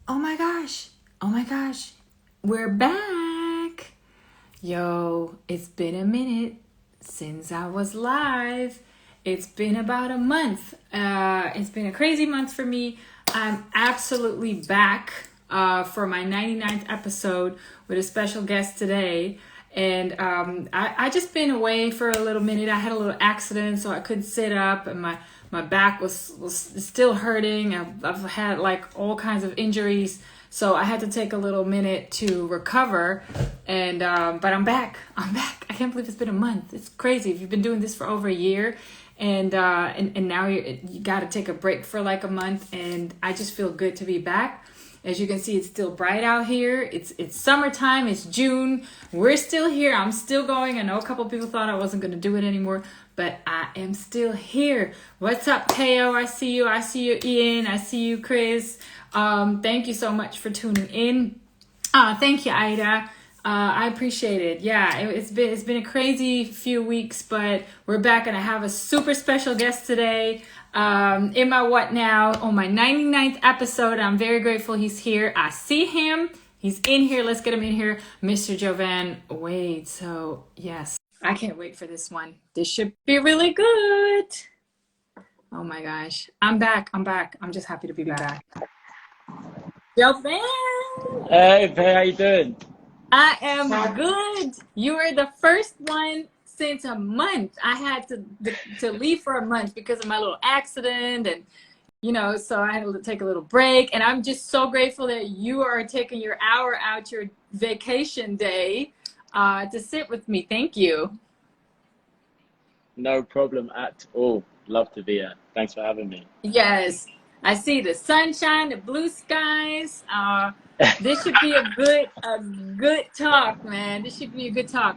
Oh my gosh. Oh my gosh. We're back. Yo, it's been a minute since I was live. It's been about a month. It's been a crazy month for me. I'm absolutely back for my 99th episode with a special guest today. And I just been away for a little minute. I had a little accident, so I couldn't sit up, and my back was still hurting. I've had like all kinds of injuries, so I had to take a little minute to recover. And but I'm back. I'm back. I can't believe it's been a month. It's crazy. If you've been doing this for over a year, and now you got to take a break for like a month, and I just feel good to be back. As you can see, it's still bright out here. It's summertime. It's June. We're still here. I'm still going. I know a couple people thought I wasn't going to do it anymore, but I am still here. What's up, Teo? I see you. I see you, Ian. I see you, Chris. Thank you so much for tuning in. Thank you, Ida. I appreciate it. Yeah, it's been a crazy few weeks, but we're back, and I have a super special guest today. In my What Now on my 99th episode. I'm very grateful he's here. I see him. He's in here. Let's get him in here. Mr. Joivan Wade. So yes, I can't wait for this one. This should be really good. Oh my gosh. I'm back. I'm just happy to be back. Joivan. Hey, Faye, how you doing? I am good. You were the first one since a month. I had to leave for a month because of my little accident, and so I had to take a little break. And I'm just so grateful that you are taking your hour out your vacation day to sit with me. Thank you. No problem at all. Love to be here. Thanks for having me. Yes, I see the sunshine, the blue skies. This should be a good talk, man. This should be a good talk.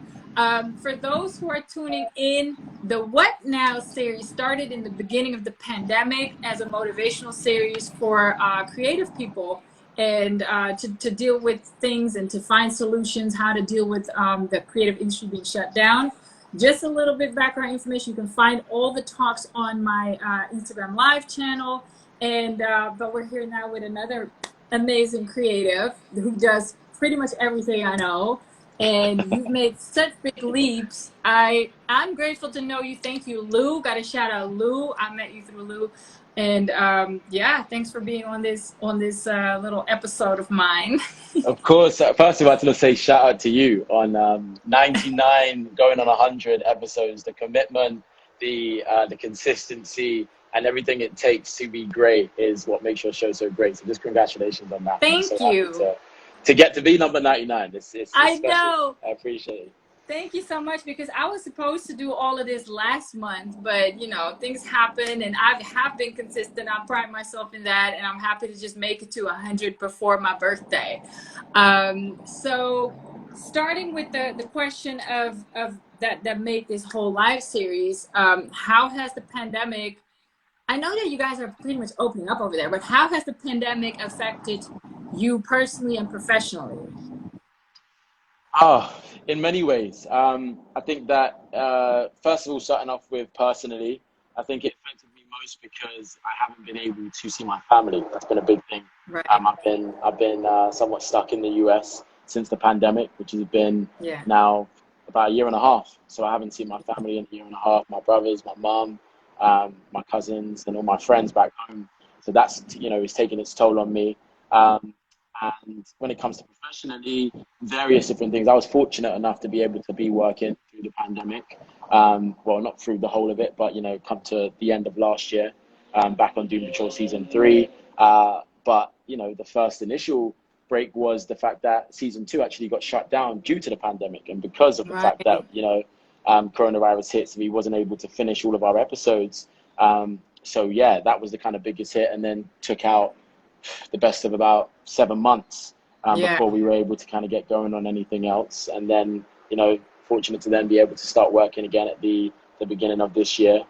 For those who are tuning in, the What Now series started in the beginning of the pandemic as a motivational series for creative people, and to deal with things and to find solutions, how to deal with the creative industry being shut down. Just a little bit background information. You can find all the talks on my Instagram live channel. And but we're here now with another amazing creative who does pretty much everything I know. And you've made such big leaps. I'm grateful to know you. Thank you, Lou. Got to shout out Lou. I met you through Lou. And yeah, thanks for being on this little episode of mine. Of course. First of all, I want to say shout out to you on 99 going on 100 episodes. The commitment, the consistency, and everything it takes to be great is what makes your show so great. So just congratulations on that. Thank I'm so you. happy to get to be number 99. It's I special. know. I appreciate it. Thank you so much, because I was supposed to do all of this last month, but things happen, and I have been consistent. I pride myself in that, and I'm happy to just make it to 100 before my birthday. So starting with the question of that made this whole live series, how has the pandemic, I know that you guys are pretty much opening up over there, but how has the pandemic affected you personally and professionally? Oh, in many ways. I think that first of all, starting off with personally, I think it affected me most because I haven't been able to see my family. That's been a big thing. Right. I've been somewhat stuck in the US since the pandemic, which has been now about a year and a half. So I haven't seen my family in a year and a half. My brothers, my mom, my cousins, and all my friends back home. So that's it's taking its toll on me. And when it comes to professionally, various different things. I was fortunate enough to be able to be working through the pandemic. Well, not through the whole of it, but come to the end of last year, back on Doom Patrol season 3. But the first initial break was the fact that season 2 actually got shut down due to the pandemic, and because of the fact that coronavirus hit, so we wasn't able to finish all of our episodes. So yeah, that was the kind of biggest hit, and then took out the best of about 7 months before we were able to kind of get going on anything else. And then, fortunate to then be able to start working again at the beginning of this year.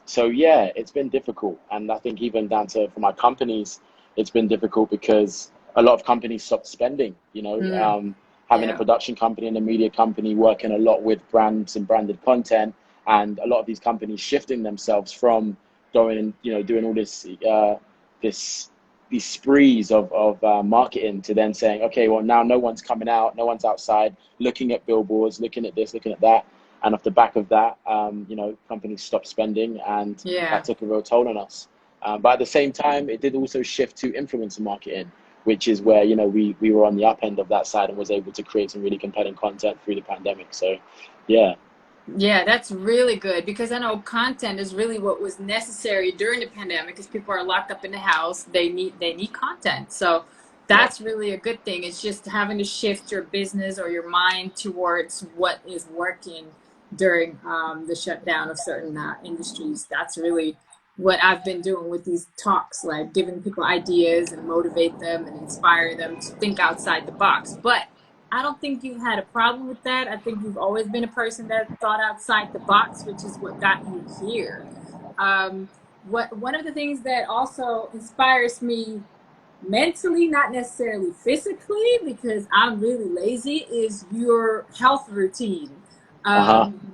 So yeah, it's been difficult. And I think even down to, for my companies, it's been difficult because a lot of companies stopped spending, having a production company and a media company working a lot with brands and branded content. And a lot of these companies shifting themselves from going and, doing all this these sprees of marketing to then saying, okay, well, now no one's coming out, no one's outside, looking at billboards, looking at this, looking at that. And off the back of that, you know, companies stopped spending, and that took a real toll on us. But at the same time, it did also shift to influencer marketing, which is where, you know, we were on the up end of that side and was able to create some really compelling content through the pandemic. So, yeah. Yeah, that's really good, because I know content is really what was necessary during the pandemic, because people are locked up in the house. They need content. So that's really a good thing. It's just having to shift your business or your mind towards what is working during the shutdown of certain industries. That's really what I've been doing with these talks, like giving people ideas and motivate them and inspire them to think outside the box. But I don't think you've had a problem with that. I think you've always been a person that thought outside the box, which is what got you here. One of the things that also inspires me mentally, not necessarily physically, because I'm really lazy, is your health routine.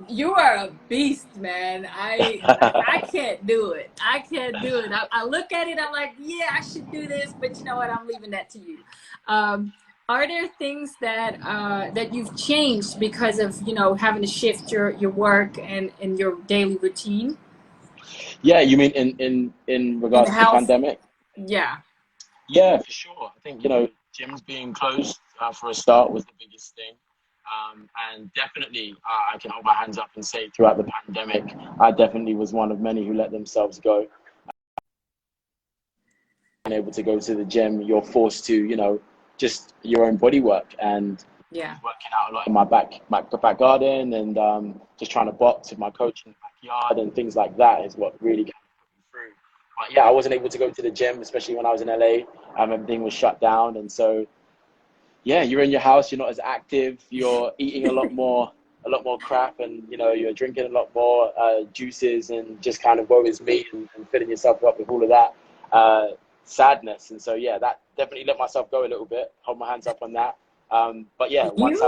You are a beast, man. I can't do it. I can't do it. I look at it, I'm like, yeah, I should do this, but you know what? I'm leaving that to you. Are there things that that you've changed because of, you know, having to shift your work and your daily routine? Yeah, you mean in regards to the pandemic? Yeah. Yeah, for sure. I think, you know, gyms being closed for a start was the biggest thing. And definitely, I can hold my hands up and say throughout the pandemic, I definitely was one of many who let themselves go. And able to go to the gym, you're forced to, you know, just your own body work, and working out a lot in my back garden, and just trying to box with my coach in the backyard and things like that is what really kind of put me through. But yeah, I wasn't able to go to the gym, especially when I was in LA. Everything was shut down, and so yeah, you're in your house, you're not as active, you're eating a lot more crap, and you know, you're drinking a lot more juices, and just kind of woe is me, and filling yourself up with all of that sadness. And so yeah, that definitely let myself go a little bit. Hold my hands up on that. But yeah, once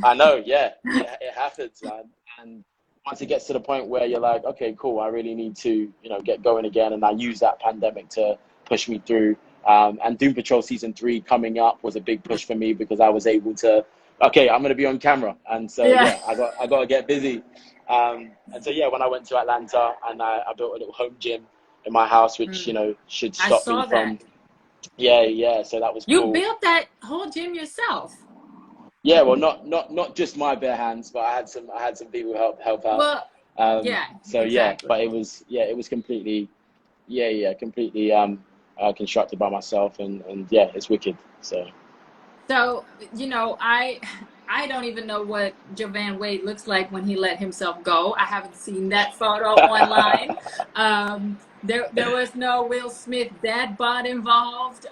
I know, yeah, it happens, man. And once it gets to the point where you're like, okay, cool, I really need to, you know, get going again, and I use that pandemic to push me through. And Doom Patrol season 3 coming up was a big push for me, because I was able to, okay, I'm going to be on camera. And so, yeah, I got to get busy. And so, yeah, when I went to Atlanta, and I built a little home gym in my house, which, you know, should stop me from, yeah. So that was cool. You built that whole gym yourself? Yeah, well, not just my bare hands, but I had some people help out. Well, so exactly. Yeah, but it was completely, completely constructed by myself, and yeah, it's wicked. So you know, I don't even know what Joivan Wade looks like when he let himself go. I haven't seen that photo online. There was no Will Smith dad bod involved.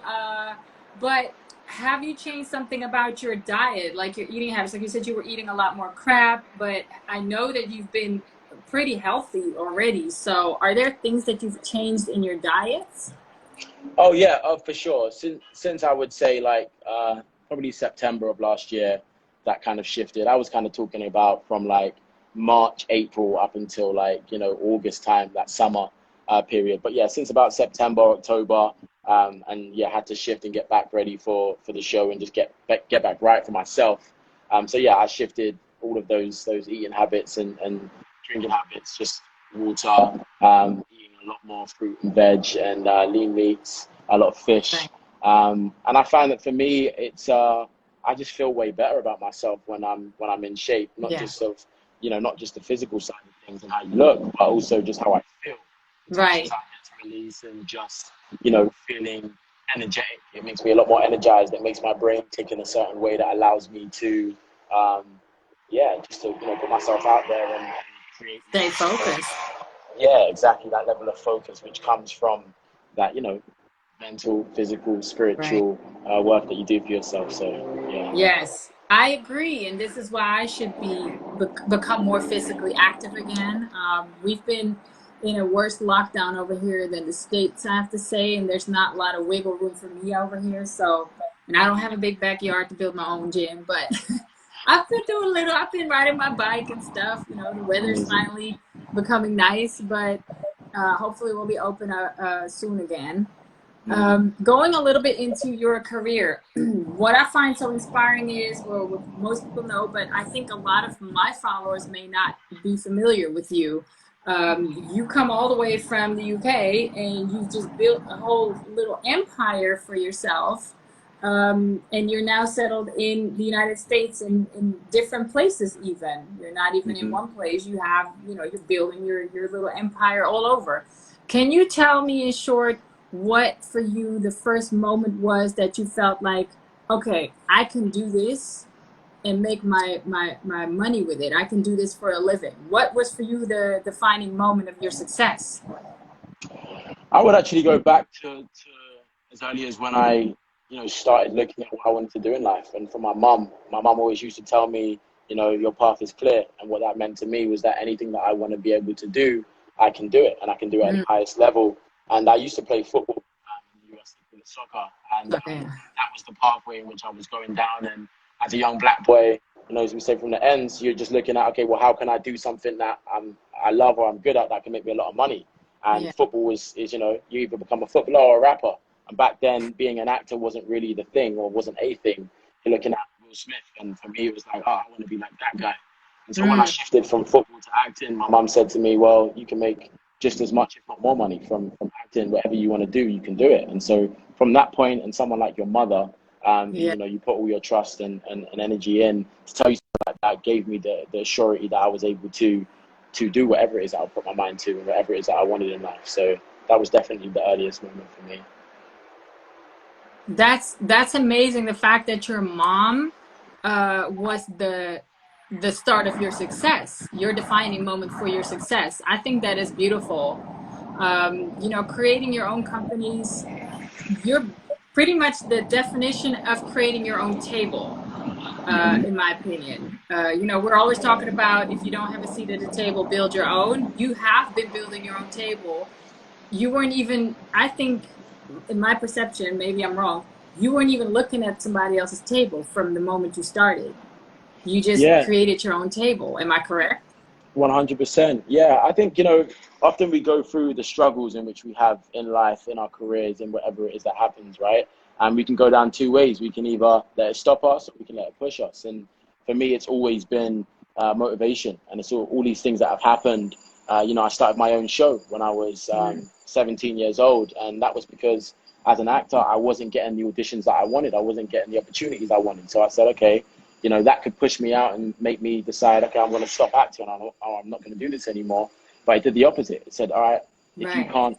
But have you changed something about your diet, like your eating habits? Like you said, you were eating a lot more crap, but I know that you've been pretty healthy already. So are there things that you've changed in your diets? Oh yeah, for sure. Since I would say like probably September of last year, that kind of shifted. I was kind of talking about from like March, April up until like, you know, August time, that summer period. But yeah, since about September, October, and yeah, had to shift and get back ready for the show, and just get back right for myself. So yeah, I shifted all of those eating habits and drinking habits, just water, eating a lot more fruit and veg, and lean meats, a lot of fish. And I find that for me, it's I just feel way better about myself when I'm in shape, not just not just the physical side of things and how you look, but also just how I feel. Right. Just release, and just, you know, feeling energetic. It makes me a lot more energized. It makes my brain tick in a certain way that allows me to, just to, you know, put myself out there and create. Stay focused. Yeah, exactly. That level of focus, which comes from that, you know, mental, physical, spiritual work that you do for yourself. So yeah. Yes, I agree, and this is why I should become more physically active again. We've been in a worse lockdown over here than the States, I have to say, and there's not a lot of wiggle room for me over here. So, and I don't have a big backyard to build my own gym, but I've been doing a little. I've been riding my bike and stuff. You know, the weather's finally becoming nice, but hopefully we'll be open soon again. Going a little bit into your career, what I find so inspiring is, well, what most people know, but I think a lot of my followers may not be familiar with you. You come all the way from the UK and you just built a whole little empire for yourself. And you're now settled in the United States in different places even. You're not even in one place. You have, you're building your little empire all over. Can you tell me in short what for you the first moment was that you felt like, okay, I can do this and make my money with it. I can do this for a living. What was for you the defining moment of your success? I would actually go back to as early as when I, started looking at what I wanted to do in life. And for my mum always used to tell me, your path is clear. And what that meant to me was that anything that I want to be able to do, I can do it, and I can do it at the highest level. And I used to play football in the US, soccer, and that was the pathway in which I was going down. And as a young black boy, as we say from the ends, you're just looking at, okay, well, how can I do something that I love or I'm good at that can make me a lot of money? And football is you either become a footballer or a rapper. And back then, being an actor wasn't really the thing, or wasn't a thing. You're looking at Will Smith, and for me, it was like, oh, I want to be like that guy. And so when I shifted from football to acting, my mum said to me, well, you can make just as much, if not more money from acting. Whatever you want to do, you can do it. And so from that point, and someone like your mother, you put all your trust and energy in to tell you something like that, gave me the surety that I was able to do whatever it is that I put my mind to and whatever it is that I wanted in life. So that was definitely the earliest moment for me. That's amazing. The fact that your mom was the start of your success, your defining moment for your success. I think that is beautiful. Creating your own companies, you're pretty much the definition of creating your own table, in my opinion. We're always talking about, if you don't have a seat at the table, build your own. You have been building your own table. You weren't even, I think, in my perception, maybe I'm wrong, you weren't even looking at somebody else's table from the moment you started. You just created your own table. Am I correct? 100%. Yeah, I think, often we go through the struggles in which we have in life, in our careers, in whatever it is that happens, right? And we can go down two ways. We can either let it stop us, or we can let it push us. And for me, it's always been motivation. And it's all these things that have happened. I started my own show when I was 17 years old. And that was because as an actor, I wasn't getting the auditions that I wanted. I wasn't getting the opportunities I wanted. So I said, okay, that could push me out and make me decide, okay, I'm going to stop acting. I'm not going to do this anymore. But I did the opposite. It said, all right, if you can't,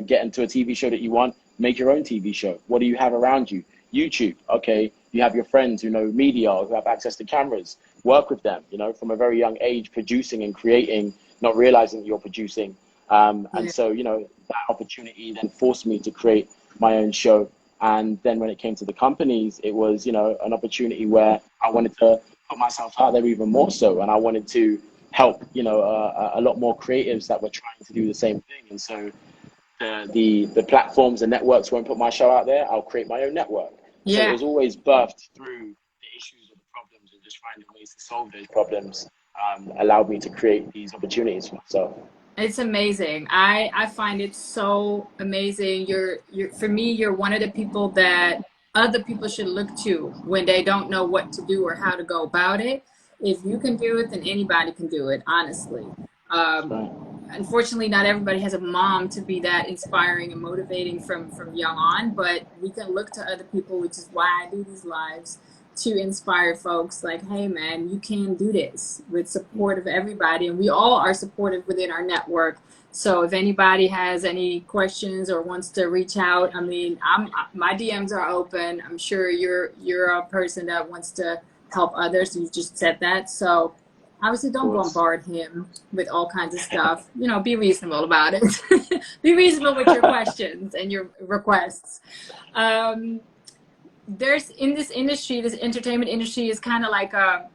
get into a TV show that you want, make your own TV show. What do you have around you? YouTube. Okay, you have your friends who know media, who have access to cameras. Work with them, from a very young age, producing and creating, not realizing that you're producing. And so, that opportunity then forced me to create my own show. And then when it came to the companies, it was, an opportunity where I wanted to put myself out there even more so. And I wanted to help, a lot more creatives that were trying to do the same thing. And so the platforms and networks won't put my show out there. I'll create my own network. So it was always birthed through the issues or the problems, and just finding ways to solve those problems allowed me to create these opportunities for myself. It's amazing. I find it so amazing. For me, you're one of the people that other people should look to when they don't know what to do or how to go about it. If you can do it, then anybody can do it, honestly. Unfortunately, not everybody has a mom to be that inspiring and motivating from young on, but we can look to other people, which is why I do these lives, to inspire folks like, hey man, you can do this, with support of everybody. And we all are supportive within our network. So if anybody has any questions or wants to reach out, I mean, my DMs are open. I'm sure you're a person that wants to help others. You just said that. So obviously don't bombard him with all kinds of stuff. Be reasonable about it. Be reasonable with your questions and your requests. There's in this industry, this entertainment industry is kind of like a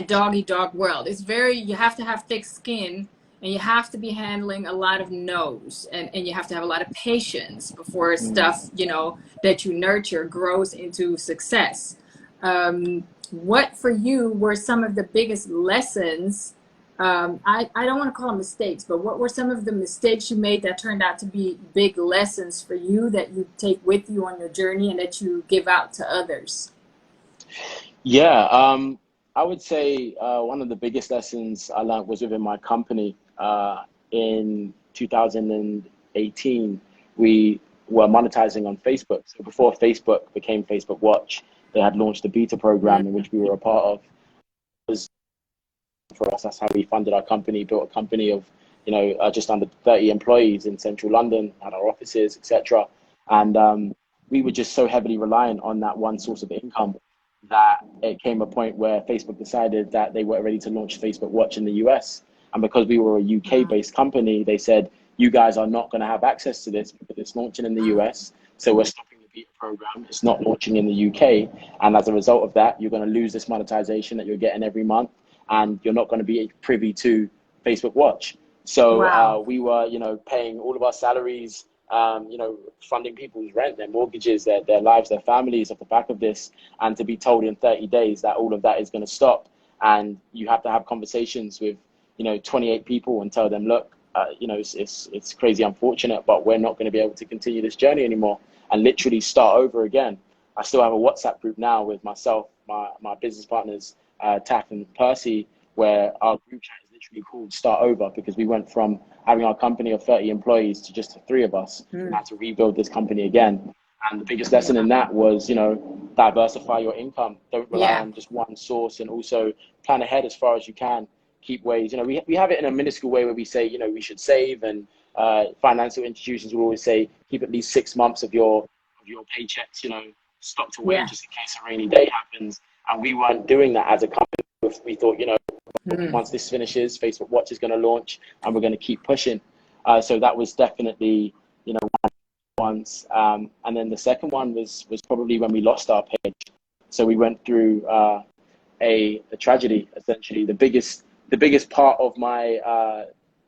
dog-eat-dog world. It's you have to have thick skin, and you have to be handling a lot of no's, and you have to have a lot of patience before stuff, that you nurture grows into success. What for you were some of the biggest lessons I don't want to call them mistakes, but what were some of the mistakes you made that turned out to be big lessons for you that you take with you on your journey and that you give out to others? Yeah, I would say one of the biggest lessons I learned was within my company. In 2018, we were monetizing on Facebook. So before Facebook became Facebook Watch, they had launched a beta program in which we were a part of. It was for us, that's how we funded our company, built a company of, just under 30 employees in central London, had our offices, etc. And we were just so heavily reliant on that one source of income that it came a point where Facebook decided that they were ready to launch Facebook Watch in the US. And because we were a UK-based company, they said, you guys are not going to have access to this because it's launching in the US. So we're stopping the beta program. It's not launching in the UK. And as a result of that, you're going to lose this monetization that you're getting every month. And you're not going to be privy to Facebook Watch. So Wow. we were, paying all of our salaries, funding people's rent, their mortgages, their lives, their families off the back of this. And to be told in 30 days that all of that is going to stop. And you have to have conversations with, 28 people and tell them, look, it's crazy unfortunate, but we're not going to be able to continue this journey anymore, and literally start over again. I still have a WhatsApp group now with myself, my business partners, Taff and Percy, where our group chat is literally called Start Over, because we went from having our company of 30 employees to just the three of us and had to rebuild this company again. And the biggest lesson in that was, diversify your income. Don't rely on just one source, and also plan ahead as far as you can. Keep ways, we have it in a minuscule way where we say, we should save, and financial institutions will always say, keep at least 6 months of your paychecks, stocked away just in case a rainy day happens. And we weren't doing that as a company. We thought, once this finishes, Facebook Watch is going to launch and we're going to keep pushing. So that was definitely, once. And then the second one was probably when we lost our page. So we went through a tragedy, essentially. The biggest part of my,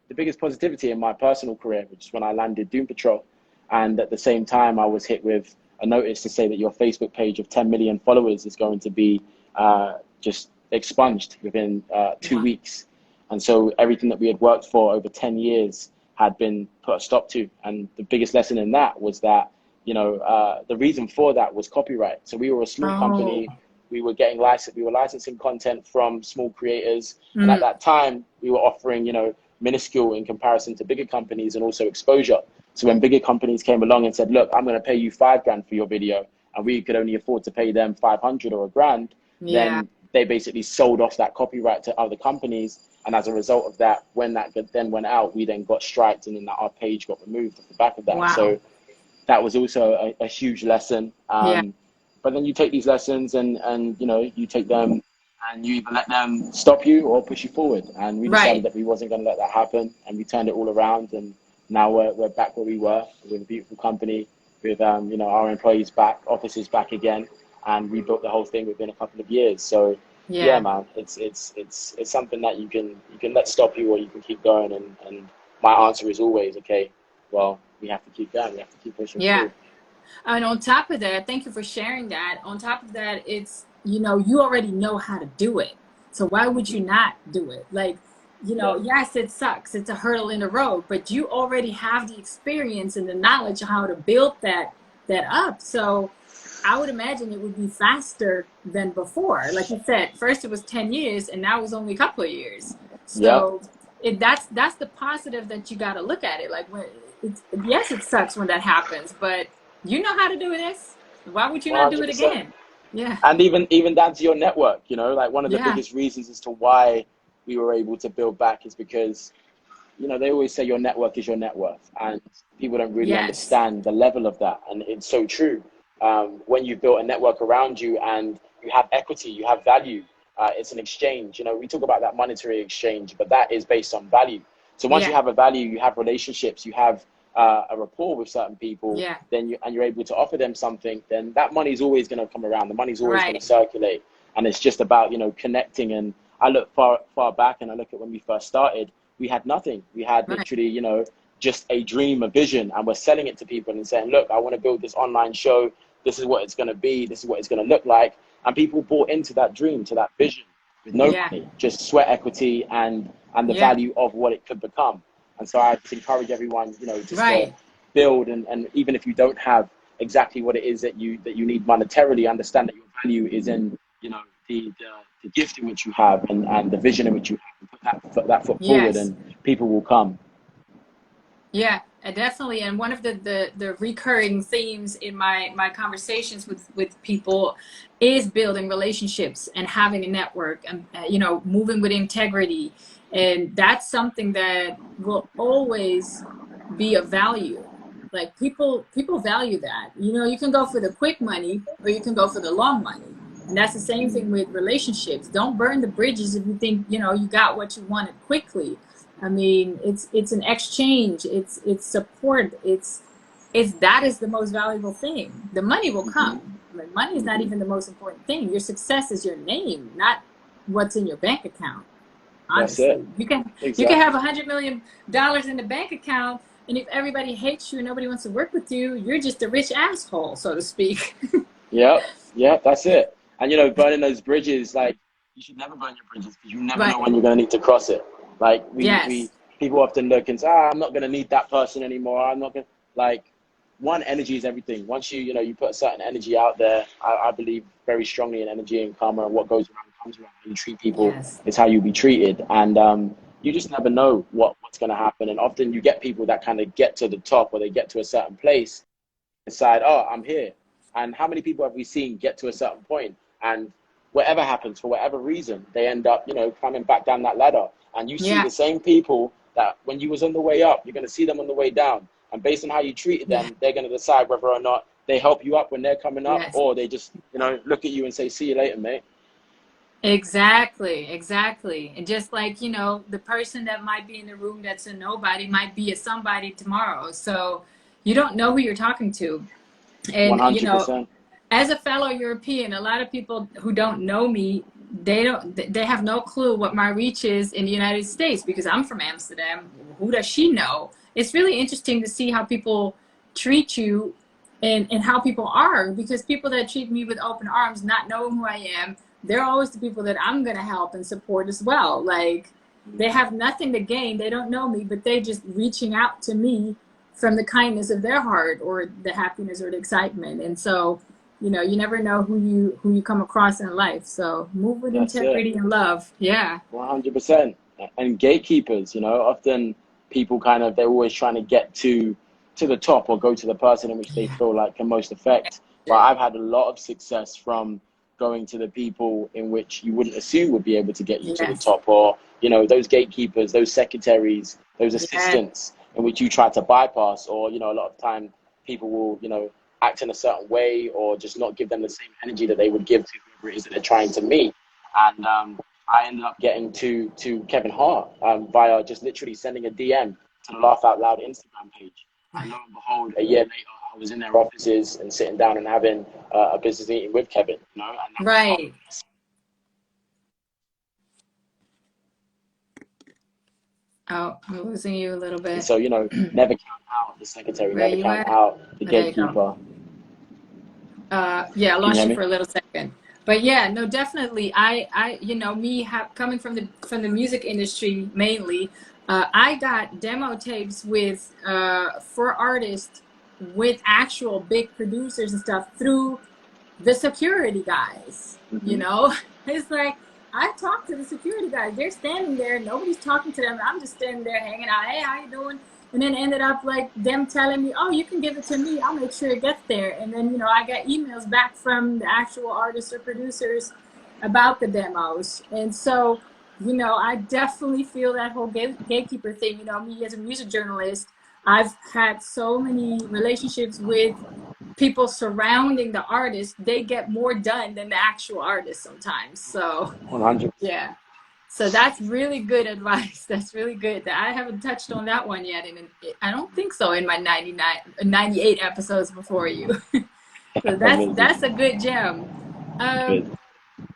the biggest positivity in my personal career, which is when I landed Doom Patrol. And at the same time, I was hit with a notice to say that your Facebook page of 10 million followers is going to be just expunged within 2 weeks. And so everything that we had worked for over 10 years had been put a stop to. And the biggest lesson in that was that, the reason for that was copyright. So we were a small company. We were getting we were licensing content from small creators. And at that time, we were offering, minuscule in comparison to bigger companies, and also exposure. So when bigger companies came along and said, look, I'm going to pay you $5,000 for your video, and we could only afford to pay them 500 or $1,000, then they basically sold off that copyright to other companies. And as a result of that, when that then went out, we then got striked, and then our page got removed off the back of that. Wow. So that was also a huge lesson. But then you take these lessons and you take them and you either let them stop you or push you forward. And we decided that we wasn't going to let that happen, and we turned it all around. And now we're back where we were, with a beautiful company, with our employees back, offices back again, and rebuilt the whole thing within a couple of years. So yeah, man, it's something that you can let stop you, or you can keep going. And my answer is always, okay, well, we have to keep going. We have to keep pushing through. And on top of that, thank you for sharing that. On top of that, it's, you already know how to do it. So why would you not do it? Like, yes, it sucks. It's a hurdle in the road, but you already have the experience and the knowledge of how to build that up. So I would imagine it would be faster than before. Like you said, first it was 10 years and now it's only a couple of years. So that's the positive that you got to look at it. Like, yes, it sucks when that happens, but you know how to do this. Why would you not do it again? Yeah. And even down to your network, like one of the biggest reasons as to why we were able to build back is because, they always say your network is your net worth, and people don't really understand the level of that. And it's so true. When you've built a network around you and you have equity, you have value, it's an exchange. We talk about that monetary exchange, but that is based on value. So once you have a value, you have relationships, you have a rapport with certain people, then you're able to offer them something, then that money is always going to come around. The money's always going to circulate. And it's just about, connecting. And I look far back, and I look at when we first started, we had nothing. We had literally, just a dream, a vision, and we're selling it to people and saying, look, I want to build this online show. This is what it's going to be. This is what it's going to look like. And people bought into that dream, to that vision. with no money, just sweat equity and the value of what it could become. And so I just encourage everyone, you know, just to build, and even if you don't have exactly what it is that you need monetarily, understand that your value is in, you know, the gift in which you have, and the vision in which you have, and put that foot forward, and people will come. Yeah, definitely. And one of the recurring themes in my conversations with people is building relationships and having a network, and you know, moving with integrity. And that's something that will always be of value. Like people value that. You know, you can go for the quick money or you can go for the long money. And that's the same thing with relationships. Don't burn the bridges if you think, you know, you got what you wanted quickly. I mean, it's an exchange. It's support. It's that is the most valuable thing. The money will come. Like, money is not even the most important thing. Your success is your name, not what's in your bank account. Honestly, that's it. You can have $100 million in the bank account, and if everybody hates you and nobody wants to work with you, you're just a rich asshole, so to speak. Yeah, that's it. And you know, burning those bridges, like, you should never burn your bridges, because you never know when you're going to need to cross it. Like people often look and say, I'm not going to need that person anymore. I'm not going to, like, one, energy is everything. Once you put a certain energy out there, I believe very strongly in energy and karma, and what goes around comes around. How you treat people is how you'll be treated. And you just never know what's going to happen. And often you get people that kind of get to the top, or they get to a certain place, decide, oh, I'm here. And how many people have we seen get to a certain point, and whatever happens, for whatever reason, they end up, you know, climbing back down that ladder. And you see the same people that when you was on the way up, you're going to see them on the way down. And based on how you treated them, they're going to decide whether or not they help you up when they're coming up, or they just, you know, look at you and say, see you later, mate. Exactly. And just like, you know, the person that might be in the room that's a nobody might be a somebody tomorrow. So you don't know who you're talking to. And, 100%. you know, as a fellow European, a lot of people who don't know me, they have no clue what my reach is in the United States, because I'm from Amsterdam. Who does she know? It's really interesting to see how people treat you and how people are, because people that treat me with open arms, not knowing who I am, they're always the people that I'm going to help and support as well. Like, they have nothing to gain. They don't know me, but they just reaching out to me from the kindness of their heart, or the happiness or the excitement. And so, you know, you never know who you come across in life. So move with integrity and love. 100%. And gatekeepers, you know, often people they're always trying to get to the top, or go to the person in which they feel like can most affect. But I've had a lot of success from going to the people in which you wouldn't assume would be able to get you to the top, or, you know, those gatekeepers, those secretaries, those assistants in which you try to bypass. Or, you know, a lot of time people will, you know, act in a certain way, or just not give them the same energy that they would give to whoever it is that they're trying to meet. And I ended up getting to Kevin Hart via just literally sending a DM to the Laugh Out Loud Instagram page. And lo and behold, a year later, I was in their offices and sitting down and having a business meeting with Kevin. You know, and Oh, I'm losing you a little bit. And so, you know, never count out the secretary, never count out the gatekeeper. I lost you for a little second. But yeah, no, definitely. I you know, coming from the music industry mainly, I got demo tapes with for artists with actual big producers and stuff through the security guys. You know, it's like, I talk to the security guys. They're standing there, nobody's talking to them. I'm just standing there hanging out. Hey, how you doing? And then ended up like them telling me, oh, you can give it to me. I'll make sure it gets there. And then, you know, I got emails back from the actual artists or producers about the demos. And so, you know, I definitely feel that whole gatekeeper thing. You know, me as a music journalist, I've had so many relationships with people surrounding the artist. They get more done than the actual artist sometimes. So 100. Yeah. So that's really good advice. That's really good. I haven't touched on that one yet. And I don't think so in my 98 episodes before you. So that's a good gem.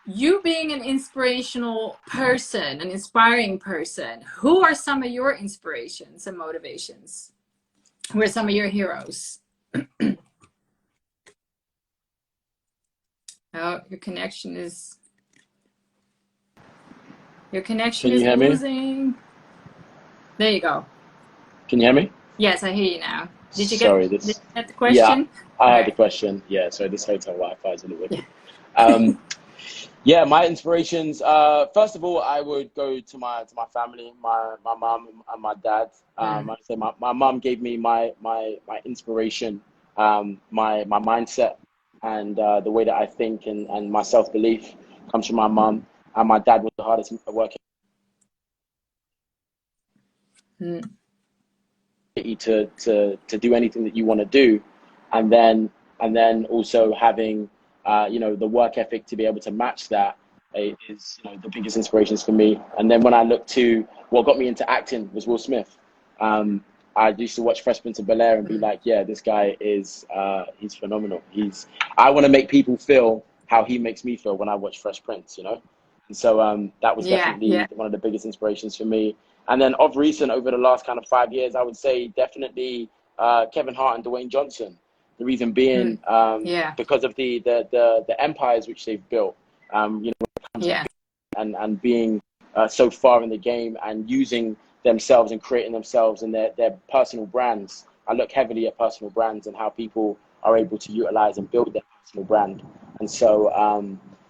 You being an inspirational person, an inspiring person, who are some of your inspirations and motivations? Who are some of your heroes? Oh, your connection is... Your connection Can you is hear me? losing. There you go. Can you hear me? Yes, I hear you now. Did you Sorry, get the yeah, question? I heard the Okay. question. Yeah, sorry, this hotel Wi-Fi is a little Yeah. wicked. Yeah, my inspirations. First of all, I would go to my family, my mom and my dad. I say my mom gave me my inspiration, my mindset, and the way that I think and my self belief comes from my mom. And my dad was the hardest working to do anything that you want to do, and then also having the work ethic to be able to match that is the biggest inspirations for me. And then when I look to what got me into acting was Will Smith. I used to watch Fresh Prince of Bel-Air and be like, yeah, this guy is he's phenomenal. I want to make people feel how he makes me feel when I watch Fresh Prince, And so that was definitely one of the biggest inspirations for me. And then of recent, over the last kind of 5 years, I would say definitely Kevin Hart and Dwayne Johnson. The reason being because of the empires which they've built, and being so far in the game and using themselves and creating themselves and their personal brands. I look heavily at personal brands and how people are able to utilize and build their personal brand. And so,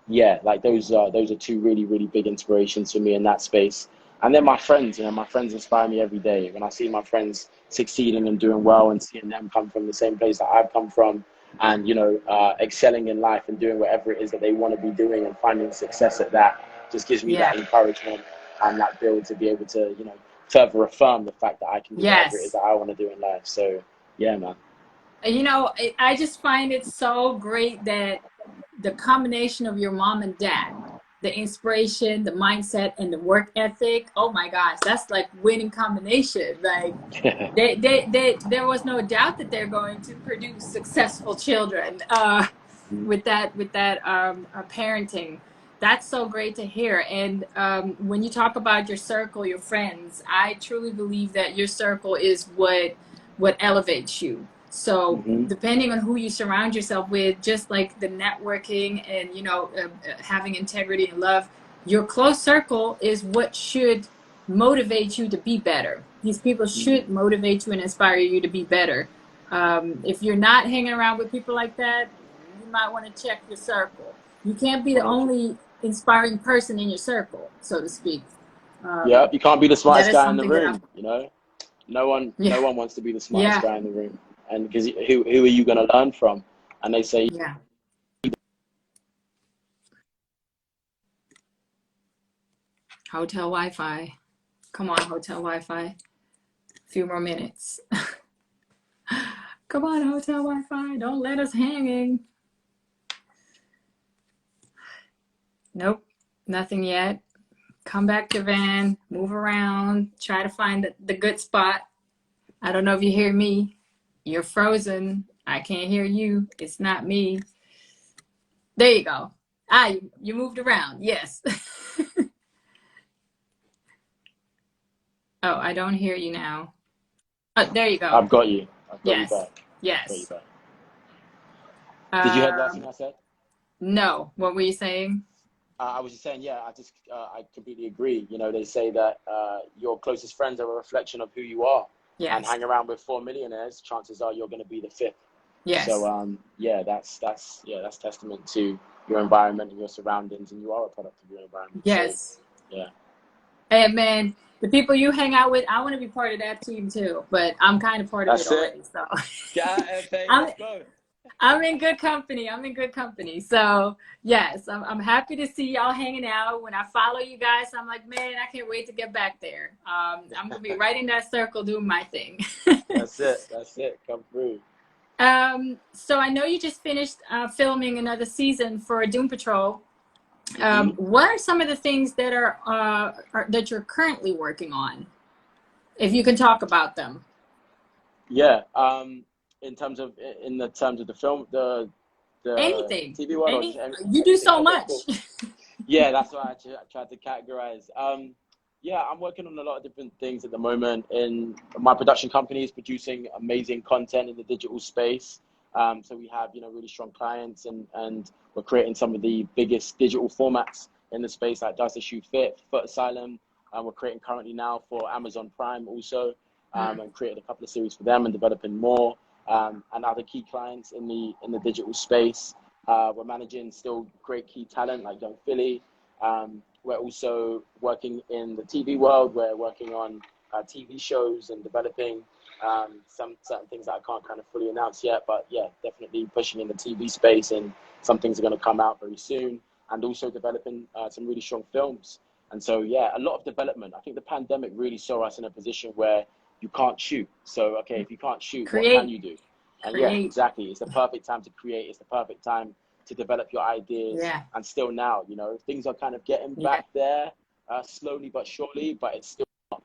like those are two really, really big inspirations for me in that space. And then my friends, my friends inspire me every day. When I see my friends succeeding and doing well and seeing them come from the same place that I've come from and, excelling in life and doing whatever it is that they want to be doing and finding success at that just gives me that encouragement and that build to be able to, further affirm the fact that I can do whatever it is that I want to do in life. So, yeah, man. I just find it so great that the combination of your mom and dad, the inspiration, the mindset, and the work ethic. Oh my gosh, that's like winning combination. Like there was no doubt that they're going to produce successful children with that parenting. That's so great to hear. And when you talk about your circle, your friends, I truly believe that your circle is what elevates you. So depending on who you surround yourself with, just like the networking and, having integrity and love, your close circle is what should motivate you to be better. These people should motivate you and inspire you to be better. If you're not hanging around with people like that, you might want to check your circle. You can't be the only inspiring person in your circle, so to speak. Yeah, you can't be the smartest guy in the That room, No one wants to be the smartest guy in the room. And because who are you going to learn from? And they say, hotel Wi-Fi. Come on, hotel Wi-Fi. A few more minutes. Come on, hotel Wi-Fi. Don't let us hanging. Nope, nothing yet. Come back to van, move around, try to find the good spot. I don't know if you hear me. You're frozen. I can't hear you. It's not me. There you go. You moved around. Yes. Oh, I don't hear you now. Oh, there you go. I've got you. I've got you Yes. back. Yes. Got you back. Did you hear the last thing I said? No. What were you saying? I was just saying, yeah, I completely agree. They say that your closest friends are a reflection of who you are. Yes. And hang around with 4 millionaires, chances are you're going to be the fifth. Yes. So, that's testament to your environment and your surroundings, and you are a product of your environment. Yes. So, yeah. Hey, man, the people you hang out with, I want to be part of that team too, but I'm kind of part of it already. So let's go. I'm in good company. I'm in good company. So yes, I'm happy to see y'all hanging out. When I follow you guys, I'm like, man, I can't wait to get back there. I'm gonna be right in that circle doing my thing. That's it. Come through. So I know you just finished filming another season for Doom Patrol. What are some of the things that are that you're currently working on? If you can talk about them. Yeah. In terms of the film, the anything, TV world, you do so much. Cool. Yeah, that's why I tried to categorize. Yeah, I'm working on a lot of different things at the moment. In my production company is producing amazing content in the digital space. So we have really strong clients, and we're creating some of the biggest digital formats in the space that does the shoe fit, Foot Asylum. We're creating currently now for Amazon Prime also, and created a couple of series for them and developing more, and other key clients in the digital space. We're managing still great key talent like Young Philly. We're also working in the TV world. We're working on TV shows and developing some certain things that I can't kind of fully announce yet, but yeah, definitely pushing in the TV space, and some things are going to come out very soon, and also developing some really strong films. And so, yeah, a lot of development. I think the pandemic really saw us in a position where you can't shoot. So, okay, if you can't shoot, what can you do? And yeah, exactly. It's the perfect time to create. It's the perfect time to develop your ideas. Yeah. And still now, you know, things are kind of getting back there slowly but surely, but it's still not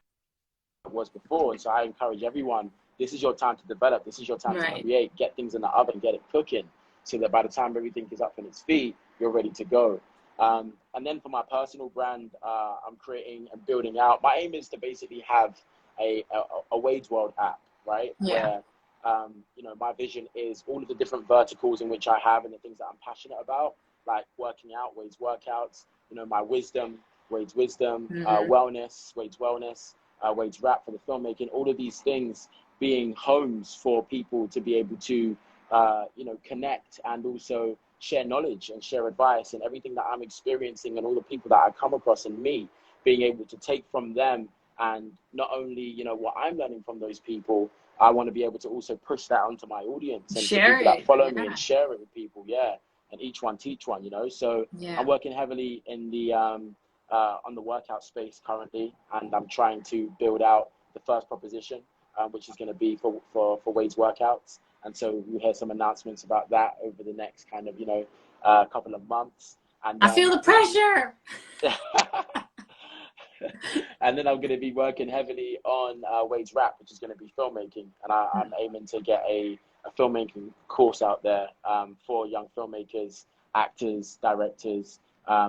what it was before. And so I encourage everyone, this is your time to develop. This is your time to create, get things in the oven, get it cooking, so that by the time everything is up on its feet, you're ready to go. And then for my personal brand, I'm creating and building out. My aim is to basically have a Wade's World app, right? Yeah. Where, you know, my vision is all of the different verticals in which I have and the things that I'm passionate about, like working out, Wade's Workouts, you know, my wisdom, Wade's Wisdom, wellness, Wade's Wellness, Wade's Rap for the filmmaking, all of these things being homes for people to be able to, you know, connect and also share knowledge and share advice, and everything that I'm experiencing and all the people that I come across and meet, being able to take from them, and not only, you know, what I'm learning from those people, I want to be able to also push that onto my audience and share people that follow me, and share it with people. Yeah. And each one teach one, you know. So I'm working heavily in the on the workout space currently, and I'm trying to build out the first proposition, which is going to be for Wade's Workouts. And so we'll hear some announcements about that over the next kind of, you know, couple of months. And I feel the pressure. And then I'm going to be working heavily on Wade's Rap, which is going to be filmmaking. And I'm aiming to get a filmmaking course out there for young filmmakers, actors, directors,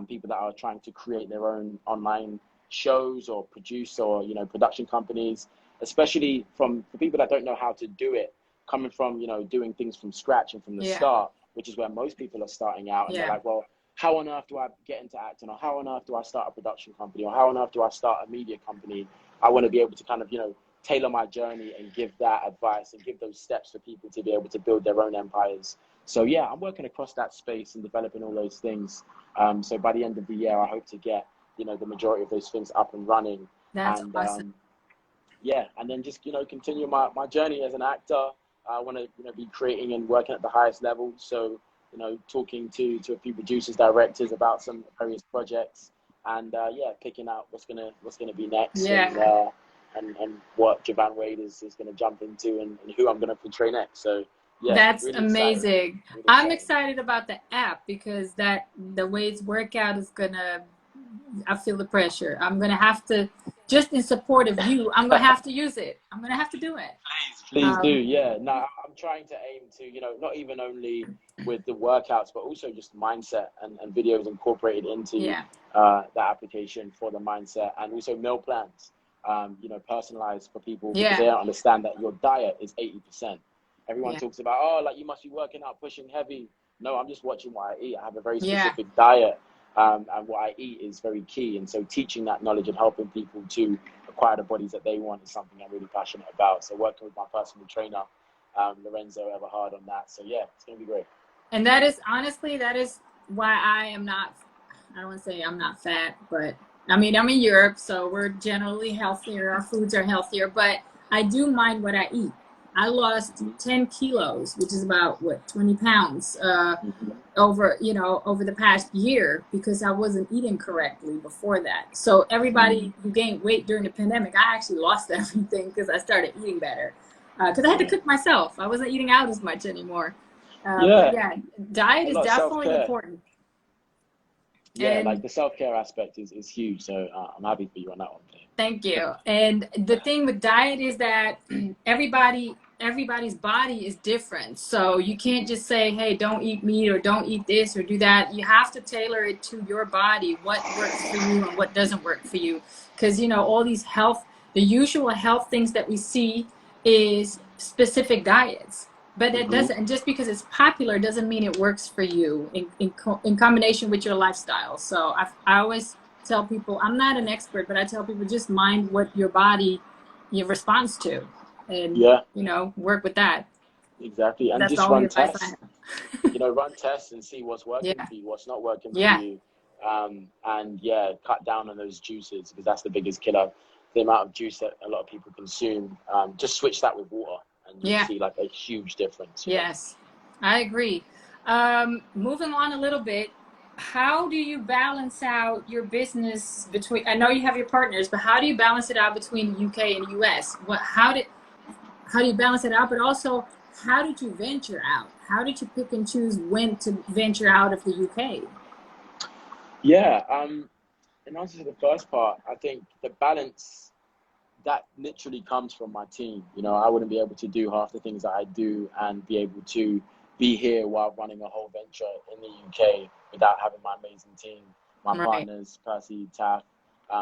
people that are trying to create their own online shows or produce, or, you know, production companies, especially for people that don't know how to do it, coming from, you know, doing things from scratch and from the start, which is where most people are starting out. And they're like, well, how on earth do I get into acting? Or how on earth do I start a production company? Or how on earth do I start a media company? I want to be able to kind of, you know, tailor my journey and give that advice and give those steps for people to be able to build their own empires. So yeah, I'm working across that space and developing all those things. So by the end of the year, I hope to get, you know, the majority of those things up and running. That's awesome. Yeah, and then just, you know, continue my journey as an actor. I want to, you know, be creating and working at the highest level. So, you know, talking to a few producers, directors about some various projects, and yeah, picking out what's gonna be next, and what Joivan Wade is gonna jump into, and who I'm gonna portray next. So yeah, that's really amazing. Really I'm excited about the app, because the Wade's Workout is gonna, I feel the pressure. I'm gonna have to, just in support of you, I'm gonna have to use it. I'm gonna have to do it. Please do. Yeah. No, I'm trying to aim to, you know, not even only with the workouts, but also just mindset and videos incorporated into that application for the mindset, and also meal plans, you know, personalized for people, because they don't understand that your diet is 80%. Everyone talks about, oh, like you must be working out, pushing heavy. No, I'm just watching what I eat. I have a very specific diet, and what I eat is very key. And so teaching that knowledge and helping people to acquire the bodies that they want is something I'm really passionate about. So working with my personal trainer, Lorenzo Everhard, on that. So yeah, it's going to be great. And that is, honestly, that is why I am not, I don't want to say I'm not fat, but I mean, I'm in Europe, so we're generally healthier. Our foods are healthier, but I do mind what I eat. I lost 10 kilos, which is about, what, 20 pounds over the past year, because I wasn't eating correctly before that. So everybody who gained weight during the pandemic, I actually lost everything because I started eating better. Because I had to cook myself. I wasn't eating out as much anymore. But yeah, diet is definitely important. Yeah, and like the self-care aspect is huge. So I'm happy for you on that one. Thank you. And the thing with diet is that everybody's body is different. So you can't just say, hey, don't eat meat or don't eat this or do that. You have to tailor it to your body, what works for you and what doesn't work for you. Because, you know, all these the usual health things that we see is specific diets. But it doesn't, and just because it's popular doesn't mean it works for you in combination with your lifestyle. So I always tell people, I'm not an expert, but I tell people just mind what your body responds to, and you know, work with that. Exactly, and That's the just only run advice I tests. have. You know, run tests and see what's working for you, what's not working for you, and cut down on those juices, because that's the biggest killer. The amount of juice that a lot of people consume. Just switch that with water, and you'll see like a huge difference. Yes, I agree. Moving on a little bit, how do you balance out your business between? I know you have your partners, but how do you balance it out between the UK and US? How do you balance it out? But also, how did you venture out? How did you pick and choose when to venture out of the UK? Yeah. In answer to the first part, I think the balance that literally comes from my team. You know, I wouldn't be able to do half the things that I do and be able to be here while running a whole venture in the UK without having my amazing team, my partners, Percy, Taff,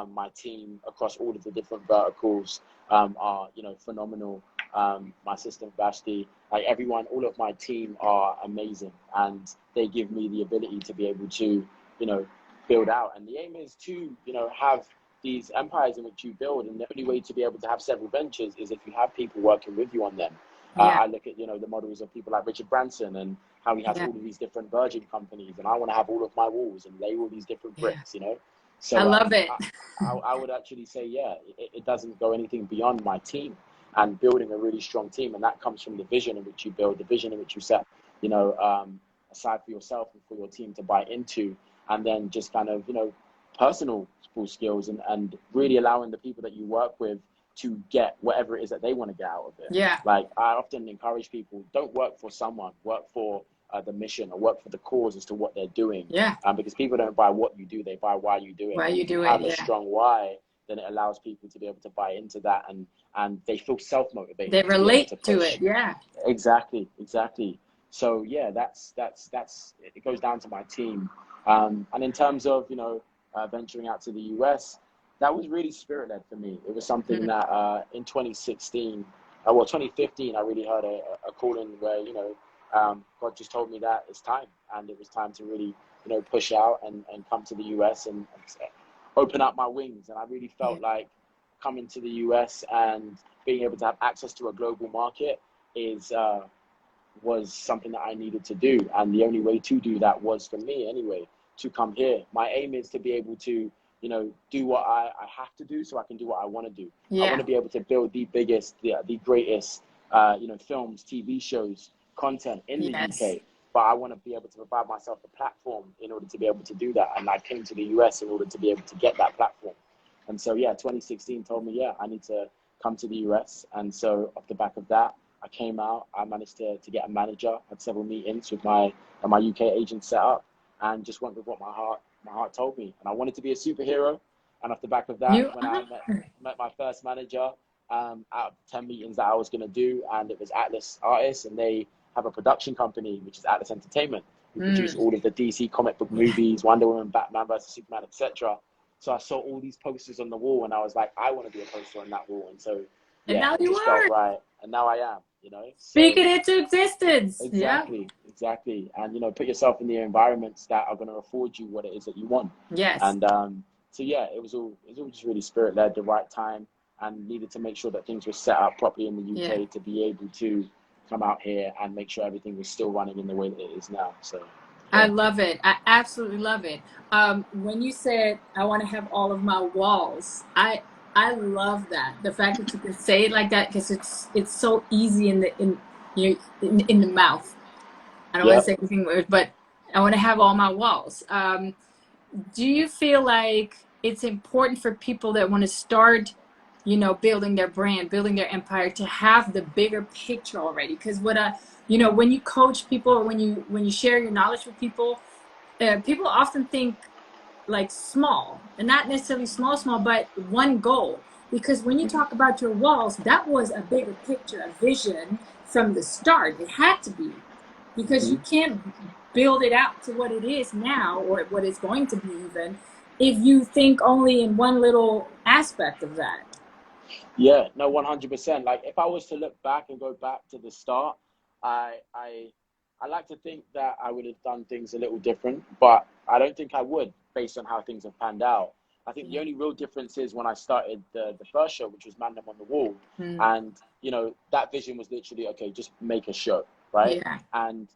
my team across all of the different verticals are, you know, phenomenal. My assistant Vashti, like everyone, all of my team are amazing, and they give me the ability to be able to, you know, build out. And the aim is to, you know, have these empires in which you build, and the only way to be able to have several ventures is if you have people working with you on them. I look at, you know, the models of people like Richard Branson and how he has all of these different Virgin companies, and I want to have all of my walls and lay all these different bricks, you know. So I love it. I would actually say, it doesn't go anything beyond my team and building a really strong team, and that comes from the vision in which you build, the vision in which you set, you know, aside for yourself and for your team to buy into, and then just kind of, you know, personal skills and really allowing the people that you work with to get whatever it is that they want to get out of it. Like I often encourage people, don't work for someone, work for the mission, or work for the cause as to what they're doing. Because people don't buy what you do, they buy why you do it. Why you do it. Have a strong why, then it allows people to be able to buy into that, and they feel self-motivated. They relate to it. Exactly. So that's it goes down to my team. And in terms of, you know, venturing out to the US, that was really spirit-led for me. It was something that in 2015, I really heard a calling where, you know, God just told me that it's time, and it was time to really, you know, push out and come to the US and open up my wings. And I really felt like coming to the US and being able to have access to a global market was something that I needed to do. And the only way to do that was, for me anyway, to come here. My aim is to be able to, you know, do what I have to do so I can do what I want to do. I want to be able to build the biggest, the greatest, you know, films, TV shows, content in the UK. But I want to be able to provide myself a platform in order to be able to do that. And I came to the US in order to be able to get that platform. And so, 2016 told me, I need to come to the US. And so off the back of that, I came out. I managed to get a manager, had several meetings with my UK agent set up, and just went with what my heart told me. And I wanted to be a superhero. And off the back of that, when I met my first manager, out of 10 meetings that I was going to do, and it was Atlas Artists, and they have a production company, which is Atlas Entertainment, who produce all of the DC comic book movies, Wonder Woman, Batman vs Superman, etc. So I saw all these posters on the wall, and I was like, I want to be a poster on that wall. And so, it just felt right. And now I am, you know. Speak it into existence. Exactly. And, you know, put yourself in the environments that are going to afford you what it is that you want. And so, it was all just really spirit-led, the right time, and needed to make sure that things were set up properly in the UK to be able to come out here and make sure everything was still running in the way that it is now. So I love it. I absolutely love it. When you said I want to have all of my walls, I love that. The fact that you can say it like that, because it's so easy in the mouth. I don't want to say anything weird, but I want to have all my walls. Do you feel like it's important for people that want to start, you know, building their brand, building their empire, to have the bigger picture already? Because you know, when you coach people, or when you share your knowledge with people, people often think like small, and not necessarily small, but one goal. Because when you talk about your walls, that was a bigger picture, a vision from the start. It had to be, because you can't build it out to what it is now, or what it's going to be even, if you think only in one little aspect of that. Yeah, no, 100%. Like if I was to look back and go back to the start, I like to think that I would have done things a little different, but I don't think I would based on how things have panned out. I think the only real difference is when I started the first show, which was Mandem on the Wall. And, you know, that vision was literally, okay, just make a show, right? Yeah. And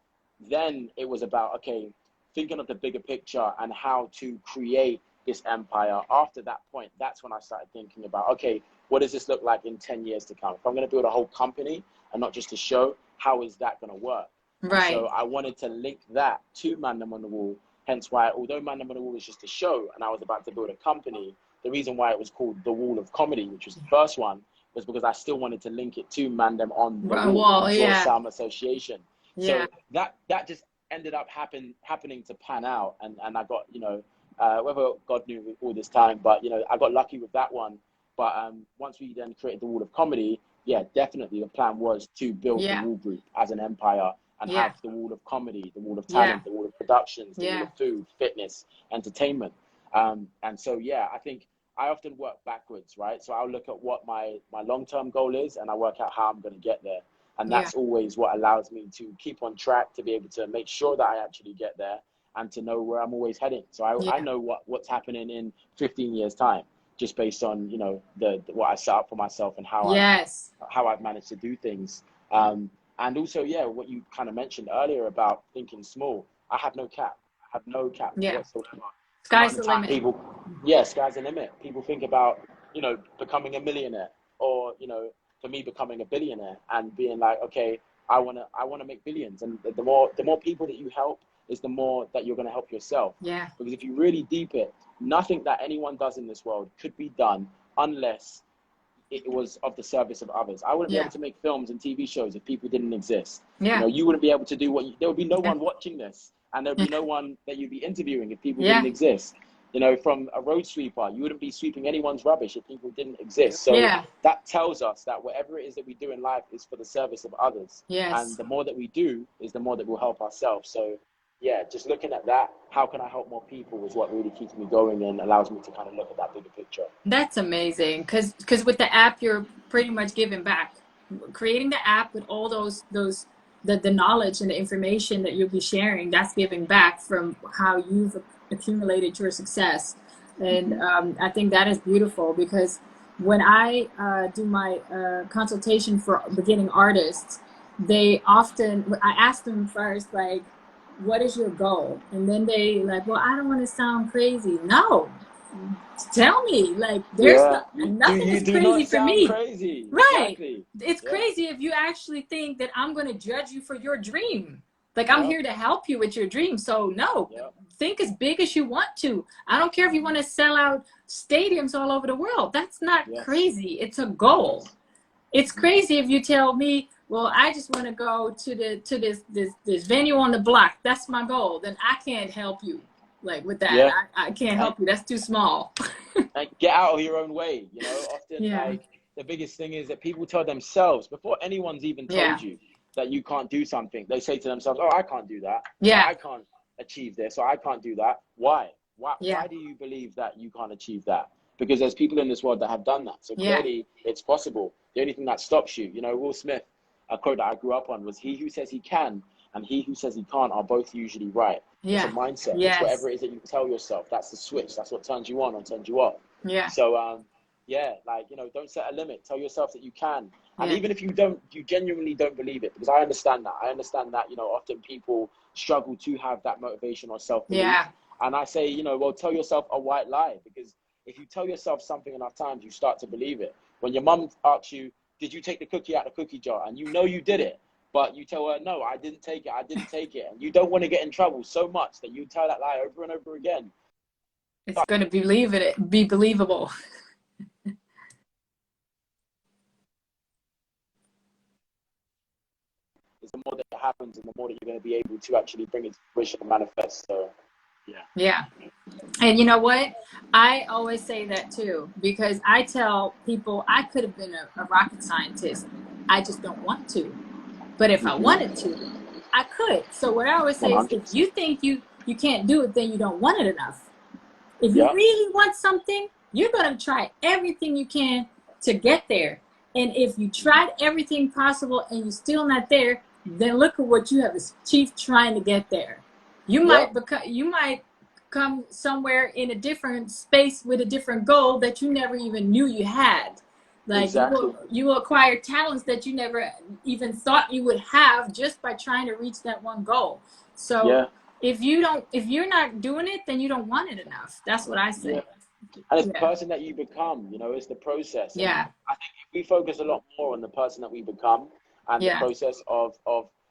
then it was about, okay, thinking of the bigger picture and how to create this empire. After that point, that's when I started thinking about, okay, what does this look like in 10 years to come? If I'm going to build a whole company and not just a show, how is that going to work? Right. So I wanted to link that to Mandem on the Wall. Hence why, although Mandem on the Wall was just a show and I was about to build a company, the reason why it was called The Wall of Comedy, which was the first one, was because I still wanted to link it to Mandem on the Wall, yeah. Sound Association. Yeah. So that just ended up happening to pan out. And I got, you know, whether God knew all this time, but, you know, I got lucky with that one. But once we then created The Wall of Comedy, yeah, definitely the plan was to build the Wall Group as an empire and have the Wall of Comedy, the Wall of Talent, the Wall of Productions, the Wall of Food, Fitness, Entertainment. And so, yeah, I think I often work backwards, right? So I'll look at what my long-term goal is and I work out how I'm going to get there. And that's always what allows me to keep on track, to be able to make sure that I actually get there and to know where I'm always heading. So I know what's happening in 15 years time, just based on, you know, what I set up for myself and how I've managed to do things. And also, yeah, what you kind of mentioned earlier about thinking small, I have no cap. I have no cap whatsoever. Sky's the limit. Sky's the limit. People think about, you know, becoming a millionaire or, you know, for me becoming a billionaire and being like, okay, I wanna make billions. And the more people that you help is the more that you're gonna help yourself. Yeah. Because if you really deep it, nothing that anyone does in this world could be done unless it was of the service of others. I wouldn't be able to make films and TV shows if people didn't exist. Yeah. You know, you wouldn't be able to do there would be no one watching this, and there would be no one that you'd be interviewing if people didn't exist. You know, from a road sweeper, you wouldn't be sweeping anyone's rubbish if people didn't exist. So that tells us that whatever it is that we do in life is for the service of others. Yes. And the more that we do is the more that we'll help ourselves. So yeah, just looking at that, how can I help more people is what really keeps me going and allows me to kind of look at that bigger picture. That's amazing. Because with the app, you're pretty much giving back. Creating the app with all the knowledge and the information that you'll be sharing, that's giving back from how you've accumulated your success. And I think that is beautiful, because when I do my consultation for beginning artists, I ask them first, like, what is your goal? And then they like, well, I don't want to sound crazy. No, tell me, like, there's nothing is crazy for me. Crazy. Right. Exactly. It's crazy if you actually think that I'm going to judge you for your dream. Like, I'm here to help you with your dream. So no, think as big as you want to. I don't care if you want to sell out stadiums all over the world. That's not crazy. It's a goal. It's crazy if you tell me, well, I just want to go to this venue on the block. That's my goal. Then I can't help you, like, with that. Yeah. I can't help you. That's too small. Like, get out of your own way. You know, often like the biggest thing is that people tell themselves before anyone's even told you that you can't do something. They say to themselves, "Oh, I can't do that. Yeah, I can't achieve this, or I can't do that." Why do you believe that you can't achieve that? Because there's people in this world that have done that. So clearly it's possible. The only thing that stops you, you know, Will Smith, a quote that I grew up on was, "He who says he can and he who says he can't are both usually right." It's a mindset. It's whatever it is that you tell yourself. That's the switch. That's what turns you on or turns you off. Yeah. So, like, you know, don't set a limit. Tell yourself that you can. And even if you genuinely don't believe it, because I understand that, you know, often people struggle to have that motivation or self-belief. Yeah. And I say, you know, well, tell yourself a white lie, because if you tell yourself something enough times, you start to believe it. When your mum asks you, did you take the cookie out of the cookie jar? And you know you did it, but you tell her, no, I didn't take it. And you don't want to get in trouble so much that you tell that lie over and over again. It's going to be believable. The more that happens and the more that you're going to be able to actually bring it to fruition and manifest. So yeah. And you know what, I always say that too, because I tell people I could have been a rocket scientist. I just don't want to, but if I wanted to, I could. So what I always say 100%. Is, if you think you can't do it, then you don't want it enough. If you really want something, you're going to try everything you can to get there. And if you tried everything possible and you're still not there, then look at what you have achieved trying to get there. You might come somewhere in a different space with a different goal that you never even knew you had. Like Exactly. you will acquire talents that you never even thought you would have just by trying to reach that one goal. So if you're not doing it, then you don't want it enough. That's what I say. Yeah. And it's the person that you become, you know, it's the process. And yeah. I think if we focus a lot more on the person that we become and the process of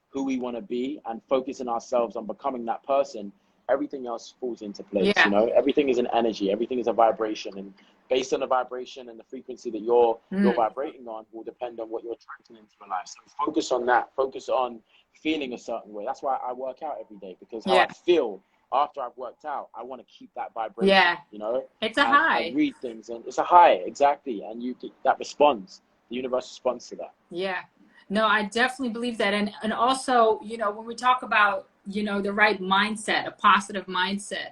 who we want to be and focusing ourselves on becoming that person, everything else falls into place. You know, everything is an energy, everything is a vibration, and based on the vibration and the frequency that you're vibrating on will depend on what you're attracting into your life. So focus on that. Focus on feeling a certain way. That's why I work out every day, because how I feel after I've worked out, I want to keep that vibration. You know, it's a high. I read things and it's a high, exactly, and that responds. The universe responds to that. No, I definitely believe that. And also, you know, when we talk about, you know, the right mindset, a positive mindset,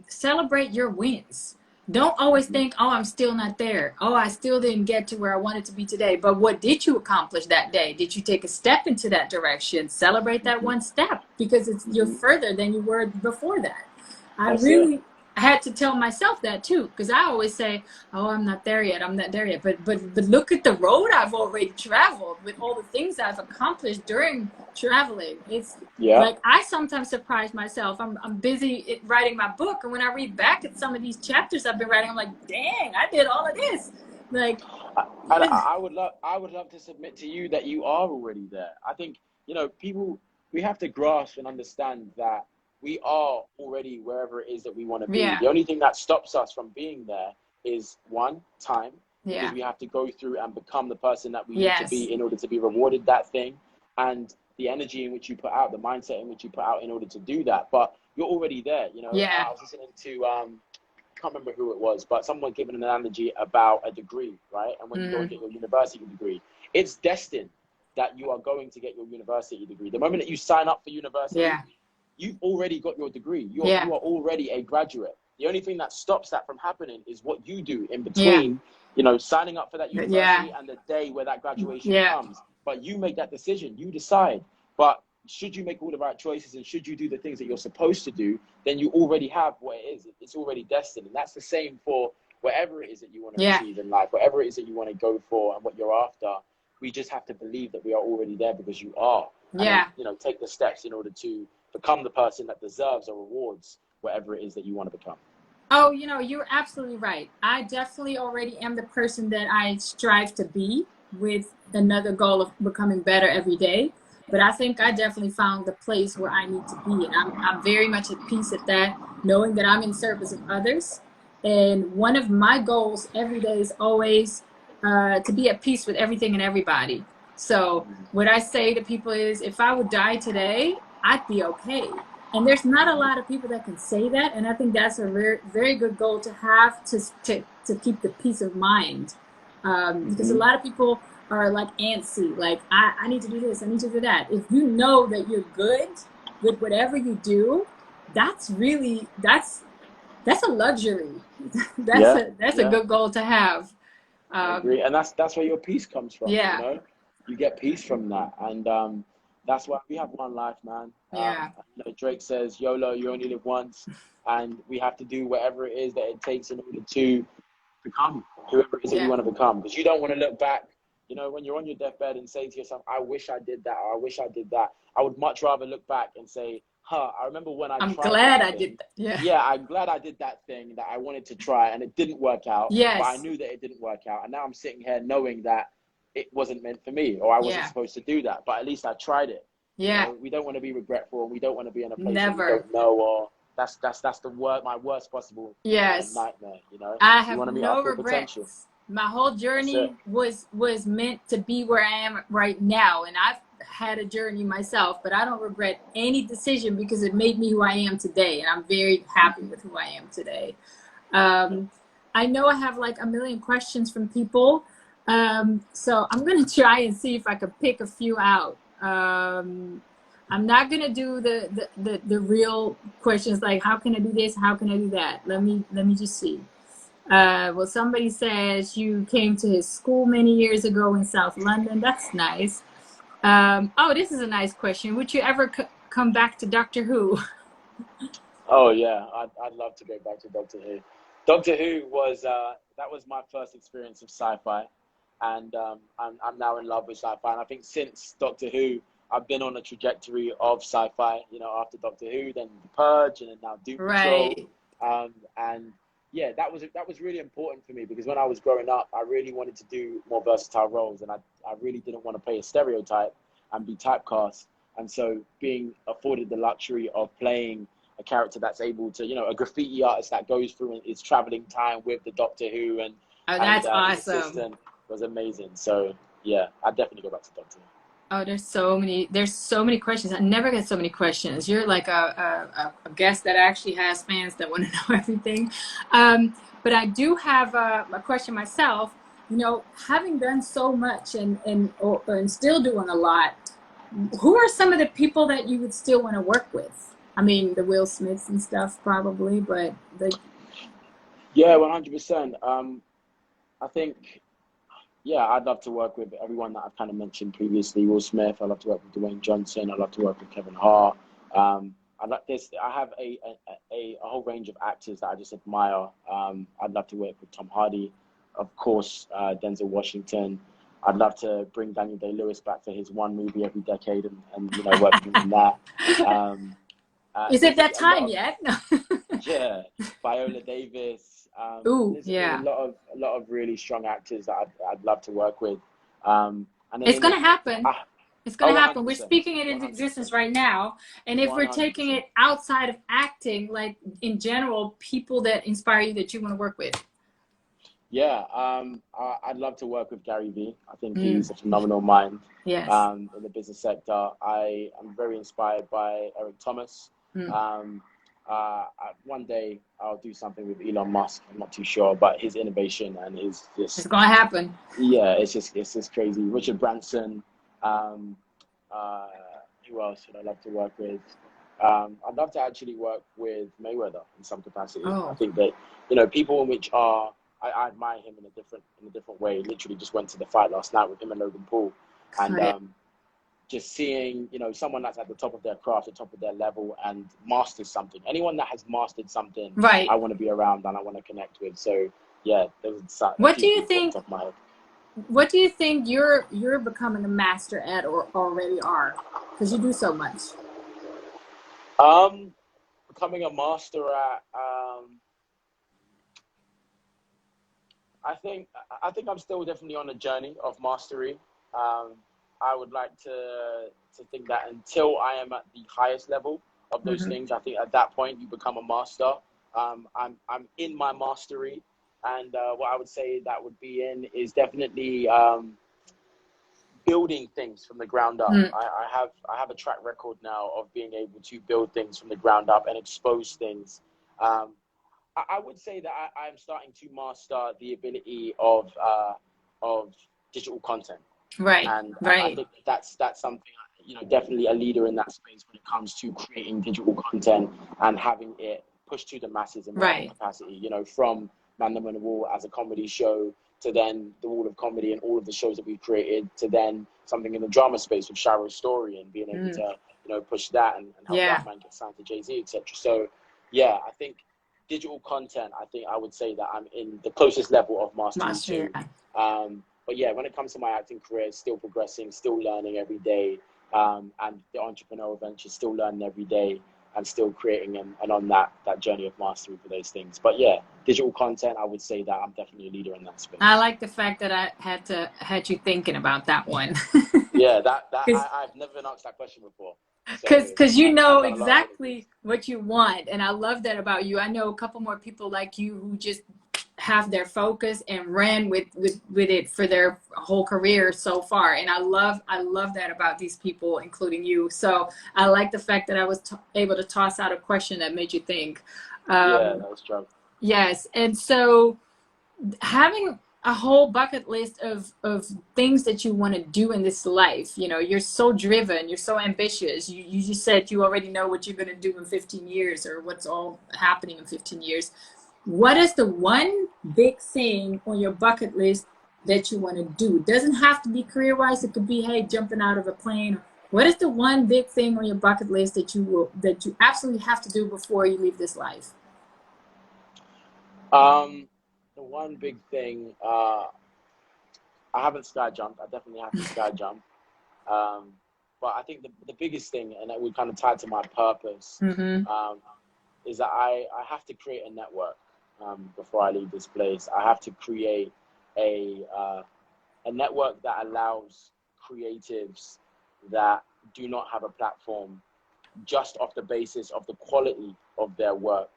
celebrate your wins. Don't always think, oh, I'm still not there. Oh, I still didn't get to where I wanted to be today. But what did you accomplish that day? Did you take a step into that direction? Celebrate that one step, because you're further than you were before that. I had to tell myself that too, because I always say, oh, I'm not there yet. I'm not there yet. But look at the road I've already traveled with all the things I've accomplished during traveling. It's like I sometimes surprise myself. I'm busy writing my book, and when I read back at some of these chapters I've been writing, I'm like, dang, I did all of this. Like, I would love to submit to you that you are already there. I think, you know, we have to grasp and understand that we are already wherever it is that we want to be. The only thing that stops us from being there is time. Because we have to go through and become the person that we need to be in order to be rewarded that thing, and the energy in which you put out, the mindset in which you put out in order to do that. But you're already there, you know. I was listening to I can't remember who it was, but someone giving an analogy about a degree, right? And when you go and get your university degree, it's destined that you are going to get your university degree. The moment that you sign up for university, you've already got your degree. You are already a graduate. The only thing that stops that from happening is what you do in between, you know, signing up for that university and the day where that graduation comes. But you make that decision. You decide. But should you make all the right choices and should you do the things that you're supposed to do, then you already have what it is. It's already destined. And that's the same for whatever it is that you want to achieve in life, whatever it is that you want to go for and what you're after. We just have to believe that we are already there because you are. And then, you know, take the steps in order to become the person that deserves or rewards whatever it is that you want to become. Oh, you know, you're absolutely right. I definitely already am the person that I strive to be, with another goal of becoming better every day. But I think I definitely found the place where I need to be. And I'm very much at peace at that, knowing that I'm in service of others. And one of my goals every day is always to be at peace with everything and everybody. So what I say to people is, if I would die today, I'd be okay. And there's not a lot of people that can say that. And I think that's a very, very good goal to have, to keep the peace of mind. Because a lot of people are like antsy, like, I need to do this, I need to do that. If you know that you're good with whatever you do, that's a luxury. That's a good goal to have. I agree. And that's where your peace comes from. You know, you get peace from that. And that's why we have one life, man. You know, Drake says, YOLO, you only live once, and we have to do whatever it is that it takes in order to become whoever it is that you want to become. Because you don't want to look back, you know, when you're on your deathbed and say to yourself, I wish I did that, or I wish I did that. I would much rather look back and say, I remember when I'm glad I did that. I'm glad I did that thing that I wanted to try and it didn't work out. But I knew that it didn't work out. And now I'm sitting here knowing that it wasn't meant for me, or I wasn't supposed to do that. But at least I tried it. You know, we don't want to be regretful, and we don't want to be in a place that we don't know, or that's my worst possible nightmare. You know, I have no regrets. My whole journey was meant to be where I am right now, and I've had a journey myself, but I don't regret any decision because it made me who I am today, and I'm very happy with who I am today. I know I have like a million questions from people, so I'm gonna try and see if I can pick a few out. I'm not gonna do the real questions like how can I do this, how can I do that. Let me just see. Well, somebody says you came to his school many years ago in South London. That's nice. Oh, this is a nice question. Would you ever come back to Doctor Who? Oh yeah, I'd love to go back to Doctor Who. Doctor Who was that was my first experience of sci-fi, and I'm now in love with sci-fi. And I think since Doctor Who, I've been on a trajectory of sci-fi. You know, after Doctor Who, then The Purge, and then now Doom Patrol. Right. And yeah, that was really important for me because when I was growing up, I really wanted to do more versatile roles, and I really didn't want to play a stereotype and be typecast. And so being afforded the luxury of playing a character that's able to, you know, a graffiti artist that goes through and is traveling time with the Doctor Who and That's his awesome. assistant was amazing. So yeah, I'd definitely go back to Doctor Who. Oh, there's so many questions. I never get so many questions. You're like a guest that actually has fans that want to know everything. But I do have a question myself. You know, having done so much and still doing a lot, who are some of the people that you would still want to work with? I mean, the Will Smiths and stuff probably, but Yeah, 100%. I think, yeah, I'd love to work with everyone that I've kind of mentioned previously. Will Smith. I'd love to work with Dwayne Johnson. I'd love to work with Kevin Hart. I like this. I have a whole range of actors that I just admire. I'd love to work with Tom Hardy, of course, Denzel Washington. I'd love to bring Daniel Day-Lewis back for his one movie every decade and you know, work with him in that. is it that time yet? Yeah, Viola Davis. Ooh, There's yeah. a lot of really strong actors that I'd love to work with. And it's gonna happen. It's gonna happen. We're speaking it into 100%. existence right now. And if 100%. we're taking it outside of acting, like in general, people that inspire you that you want to work with. Yeah, I'd love to work with Gary Vee. I think he's a phenomenal mind. Yes. In the business sector. I am very inspired by Eric Thomas. One day I'll do something with Elon Musk. I'm not too sure, but his innovation and his just it's gonna happen. Yeah, it's just crazy. Richard Branson. Who else would I love to work with? I'd love to actually work with Mayweather in some capacity. I think that, you know, people in which are I admire him in a different way. Literally just went to the fight last night with him and Logan Paul, and just seeing, you know, someone that's at the top of their craft, the top of their level, and masters something. Anyone that has mastered something, right, I want to be around and I want to connect with. So yeah, what do you think? What do you think you're becoming a master at or already are? Because you do so much. Becoming a master at. I think I'm still definitely on a journey of mastery. I would like to think that until I am at the highest level of those things, I think at that point you become a master. I'm in my mastery, and what I would say that would be in is definitely building things from the ground up. I have a track record now of being able to build things from the ground up and expose things. I would say that I'm starting to master the ability of digital content. Right. And right. I think that's something, you know, definitely a leader in that space when it comes to creating digital content and having it pushed to the masses in whatever capacity, you know, from Mandem and the Wall as a comedy show to then the Wall of Comedy and all of the shows that we've created to then something in the drama space with Shiro's story and being able to, you know, push that and help Rapman get signed to Jay-Z, etc. So yeah, I think digital content, I think I would say that I'm in the closest level of mastery to. But yeah, when it comes to my acting career, still progressing, still learning every day, and the entrepreneurial venture, still learning every day and still creating and on that journey of mastery for those things. But yeah, digital content, I would say that I'm definitely a leader in that space. I like the fact that I had you thinking about that one. Yeah, I've never been asked that question before. Because you know exactly what you want, and I love that about you. I know a couple more people like you who just have their focus and ran with it for their whole career so far, and I love that about these people, including you. So I like the fact that I was able to toss out a question that made you think. Yeah, that was true. Yes, and so having a whole bucket list of things that you want to do in this life, you know, you're so driven, you're so ambitious. You just said you already know what you're going to do in 15 years or what's all happening in 15 years. What is the one big thing on your bucket list that you want to do? It doesn't have to be career-wise. It could be, hey, jumping out of a plane. What is the one big thing on your bucket list that you absolutely have to do before you leave this life? The one big thing, I haven't sky jumped. I definitely have to sky jump. But I think the biggest thing, and that would kind of tie to my purpose, is that I have to create a network before I leave this place. I have to create a network that allows creatives that do not have a platform, just off the basis of the quality of their work,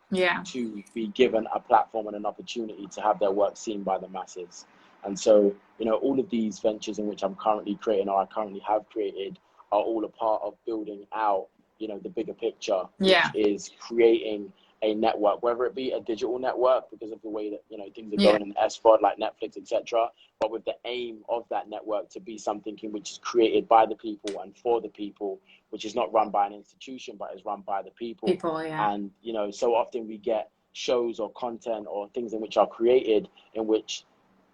to be given a platform and an opportunity to have their work seen by the masses. And so, you know, all of these ventures in which I'm currently creating, or I currently have created, are all a part of building out, you know, the bigger picture, which is creating a network, whether it be a digital network because of the way that, you know, things are going in SVOD, like Netflix, etc., but with the aim of that network to be something in which is created by the people and for the people, which is not run by an institution, but is run by the people. And, you know, so often we get shows or content or things in which are created in which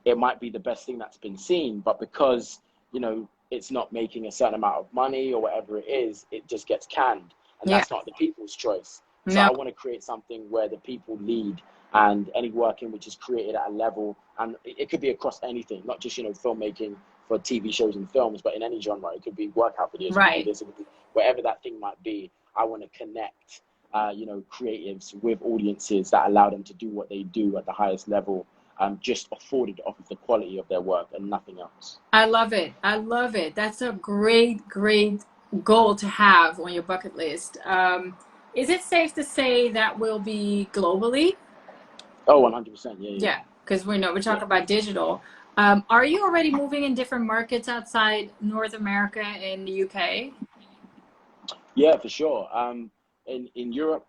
it might be the best thing that's been seen, but because, you know, it's not making a certain amount of money or whatever it is, it just gets canned. And that's not the people's choice. So I want to create something where the people lead, and any work in which is created at a level, and it could be across anything, not just, you know, filmmaking for TV shows and films, but in any genre. It could be workout videos, it could be this, it could be whatever that thing might be. I want to connect, you know, creatives with audiences that allow them to do what they do at the highest level, just afforded off of the quality of their work and nothing else. I love it. I love it. That's a great, great goal to have on your bucket list. Is it safe to say that will be globally? Oh, 100%. Yeah, because we're talking about digital. Are you already moving in different markets outside North America and the UK? Yeah, for sure. In Europe,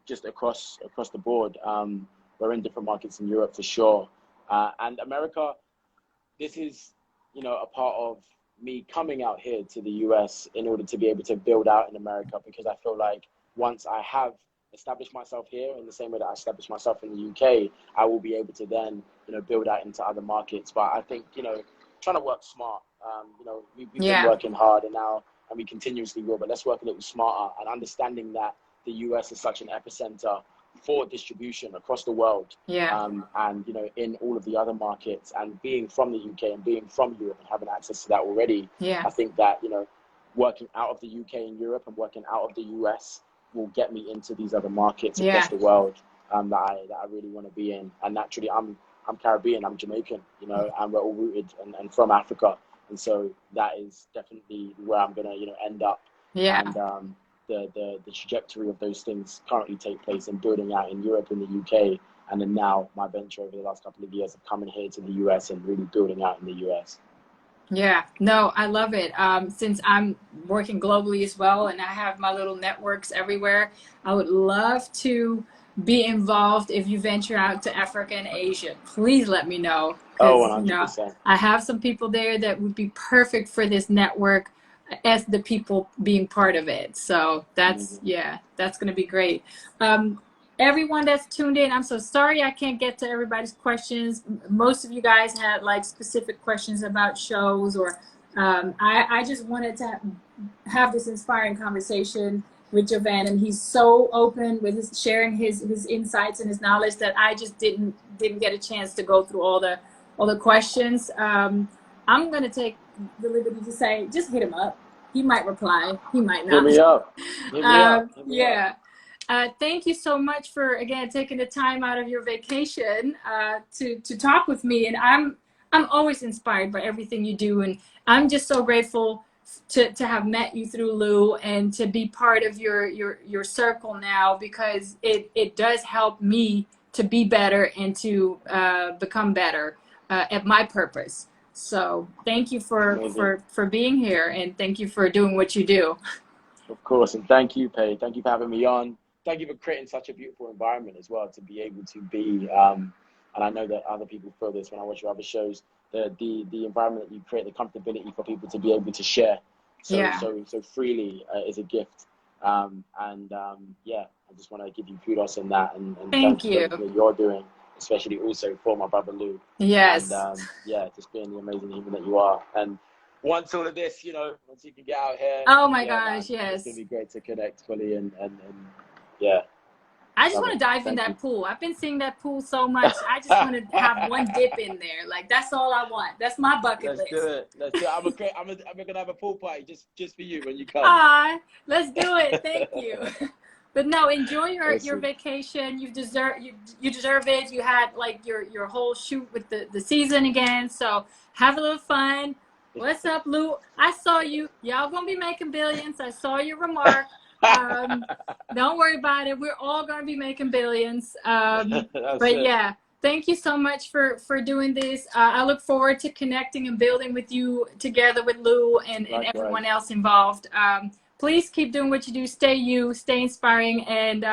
just across the board, we're in different markets in Europe for sure. And America, this is, you know, a part of me coming out here to the US in order to be able to build out in America, because I feel like once I have established myself here in the same way that I established myself in the UK, I will be able to then, you know, build out into other markets. But I think, you know, trying to work smart, you know, we've been working hard and we continuously will, but let's work a little smarter, and understanding that the US is such an epicenter for distribution across the world, and, you know, in all of the other markets, and being from the UK and being from Europe and having access to that already, I think that, you know, working out of the UK and Europe and working out of the US will get me into these other markets across the world, that I really want to be in. And naturally, I'm Caribbean, I'm Jamaican, you know, and we're all rooted and from Africa, and so that is definitely where I'm gonna, you know, end up. And the trajectory of those things currently take place in building out in Europe and the UK, and then now my venture over the last couple of years of coming here to the US and really building out in the US. Yeah, no, I love it. Since I'm working globally as well, and I have my little networks everywhere, I would love to be involved if you venture out to Africa and Asia. Please let me know. Oh, 100%. You know, I have some people there that would be perfect for this network as the people being part of it. So that's, that's going to be great. Everyone that's tuned in, I'm so sorry I can't get to everybody's questions. Most of you guys had like specific questions about shows, or I just wanted to have this inspiring conversation with Joivan, and he's so open with sharing his insights and his knowledge that I just didn't get a chance to go through all the questions. I'm gonna take the liberty to say, just hit him up. He might reply. He might not. Hit me up. Hit me up. Yeah. Thank you so much for, again, taking the time out of your vacation to talk with me. And I'm always inspired by everything you do. And I'm just so grateful to have met you through Lou and to be part of your circle now, because it does help me to be better and to become better at my purpose. So thank you for being here, and thank you for doing what you do. Of course. And thank you, Paige. Thank you for having me on. Thank you for creating such a beautiful environment as well, to be able to be, and I know that other people feel this when I watch your other shows, the environment that you create, the comfortability for people to be able to share so freely is a gift. Yeah, I just want to give you kudos on that, and thank you for everything that you're doing, especially also for my brother Lou. Yes. And yeah, just being the amazing human that you are. And once all of this, you know, once you can get out here, oh my yeah, gosh, man, yes, it's gonna be great to connect fully and yeah. I just want to dive in that pool. I've been seeing that pool so much. I just want to have one dip in there. Like, that's all I want. That's my bucket list. Let's do it. Let's do it. I'm gonna have a pool party just for you when you come. Ah, let's do it. Thank you. But no, enjoy your vacation. You deserve it. You had like your whole shoot with the season again. So have a little fun. What's up, Lou? I saw you. Y'all gonna be making billions. I saw your remark. Don't worry about it. We're all gonna be making billions. But yeah, thank you so much for doing this. I look forward to connecting and building with you together with Lou and everyone else involved. Please keep doing what you do. Stay inspiring, and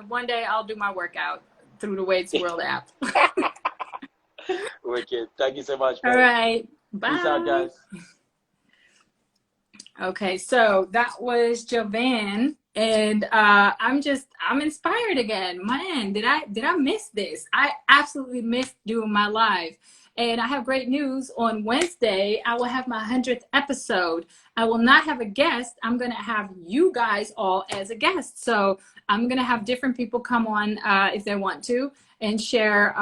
one day I'll do my workout through the Wade's World app. Wicked. Thank you so much, babe. All right. Bye. Peace out, guys. Okay, so that was Joivan, and I'm inspired again. Man, did I miss this? I absolutely missed doing my live. And I have great news. On Wednesday, I will have my 100th episode. I will not have a guest. I'm going to have you guys all as a guest. So I'm going to have different people come on if they want to and share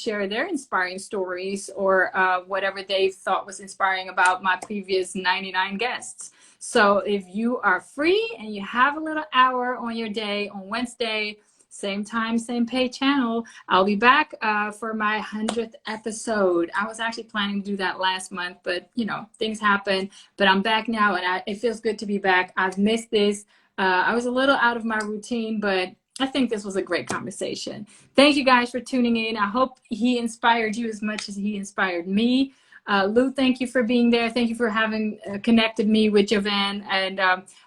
their inspiring stories or whatever they thought was inspiring about my previous 99 guests. So if you are free and you have a little hour on your day on Wednesday, same time, same pay channel, I'll be back for my 100th episode. I was actually planning to do that last month, but you know, things happen. But I'm back now, and it feels good to be back. I've missed this. I was a little out of my routine, but I think this was a great conversation. Thank you guys for tuning in. I hope he inspired you as much as he inspired me. Lou, thank you for being there. Thank you for having connected me with Joivan. And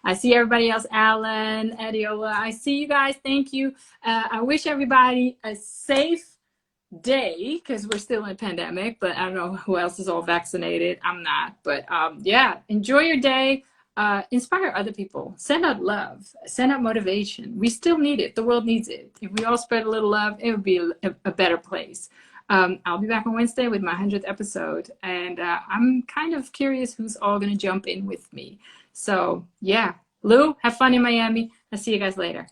I see everybody else, Alan, Adiola. I see you guys. Thank you. I wish everybody a safe day because we're still in a pandemic, but I don't know who else is all vaccinated. I'm not. But yeah, enjoy your day. Inspire other people. Send out love. Send out motivation. We still need it. The world needs it. If we all spread a little love, it would be a better place. I'll be back on Wednesday with my 100th episode, and I'm kind of curious who's all going to jump in with me. So yeah, Lou, have fun in Miami. I'll see you guys later.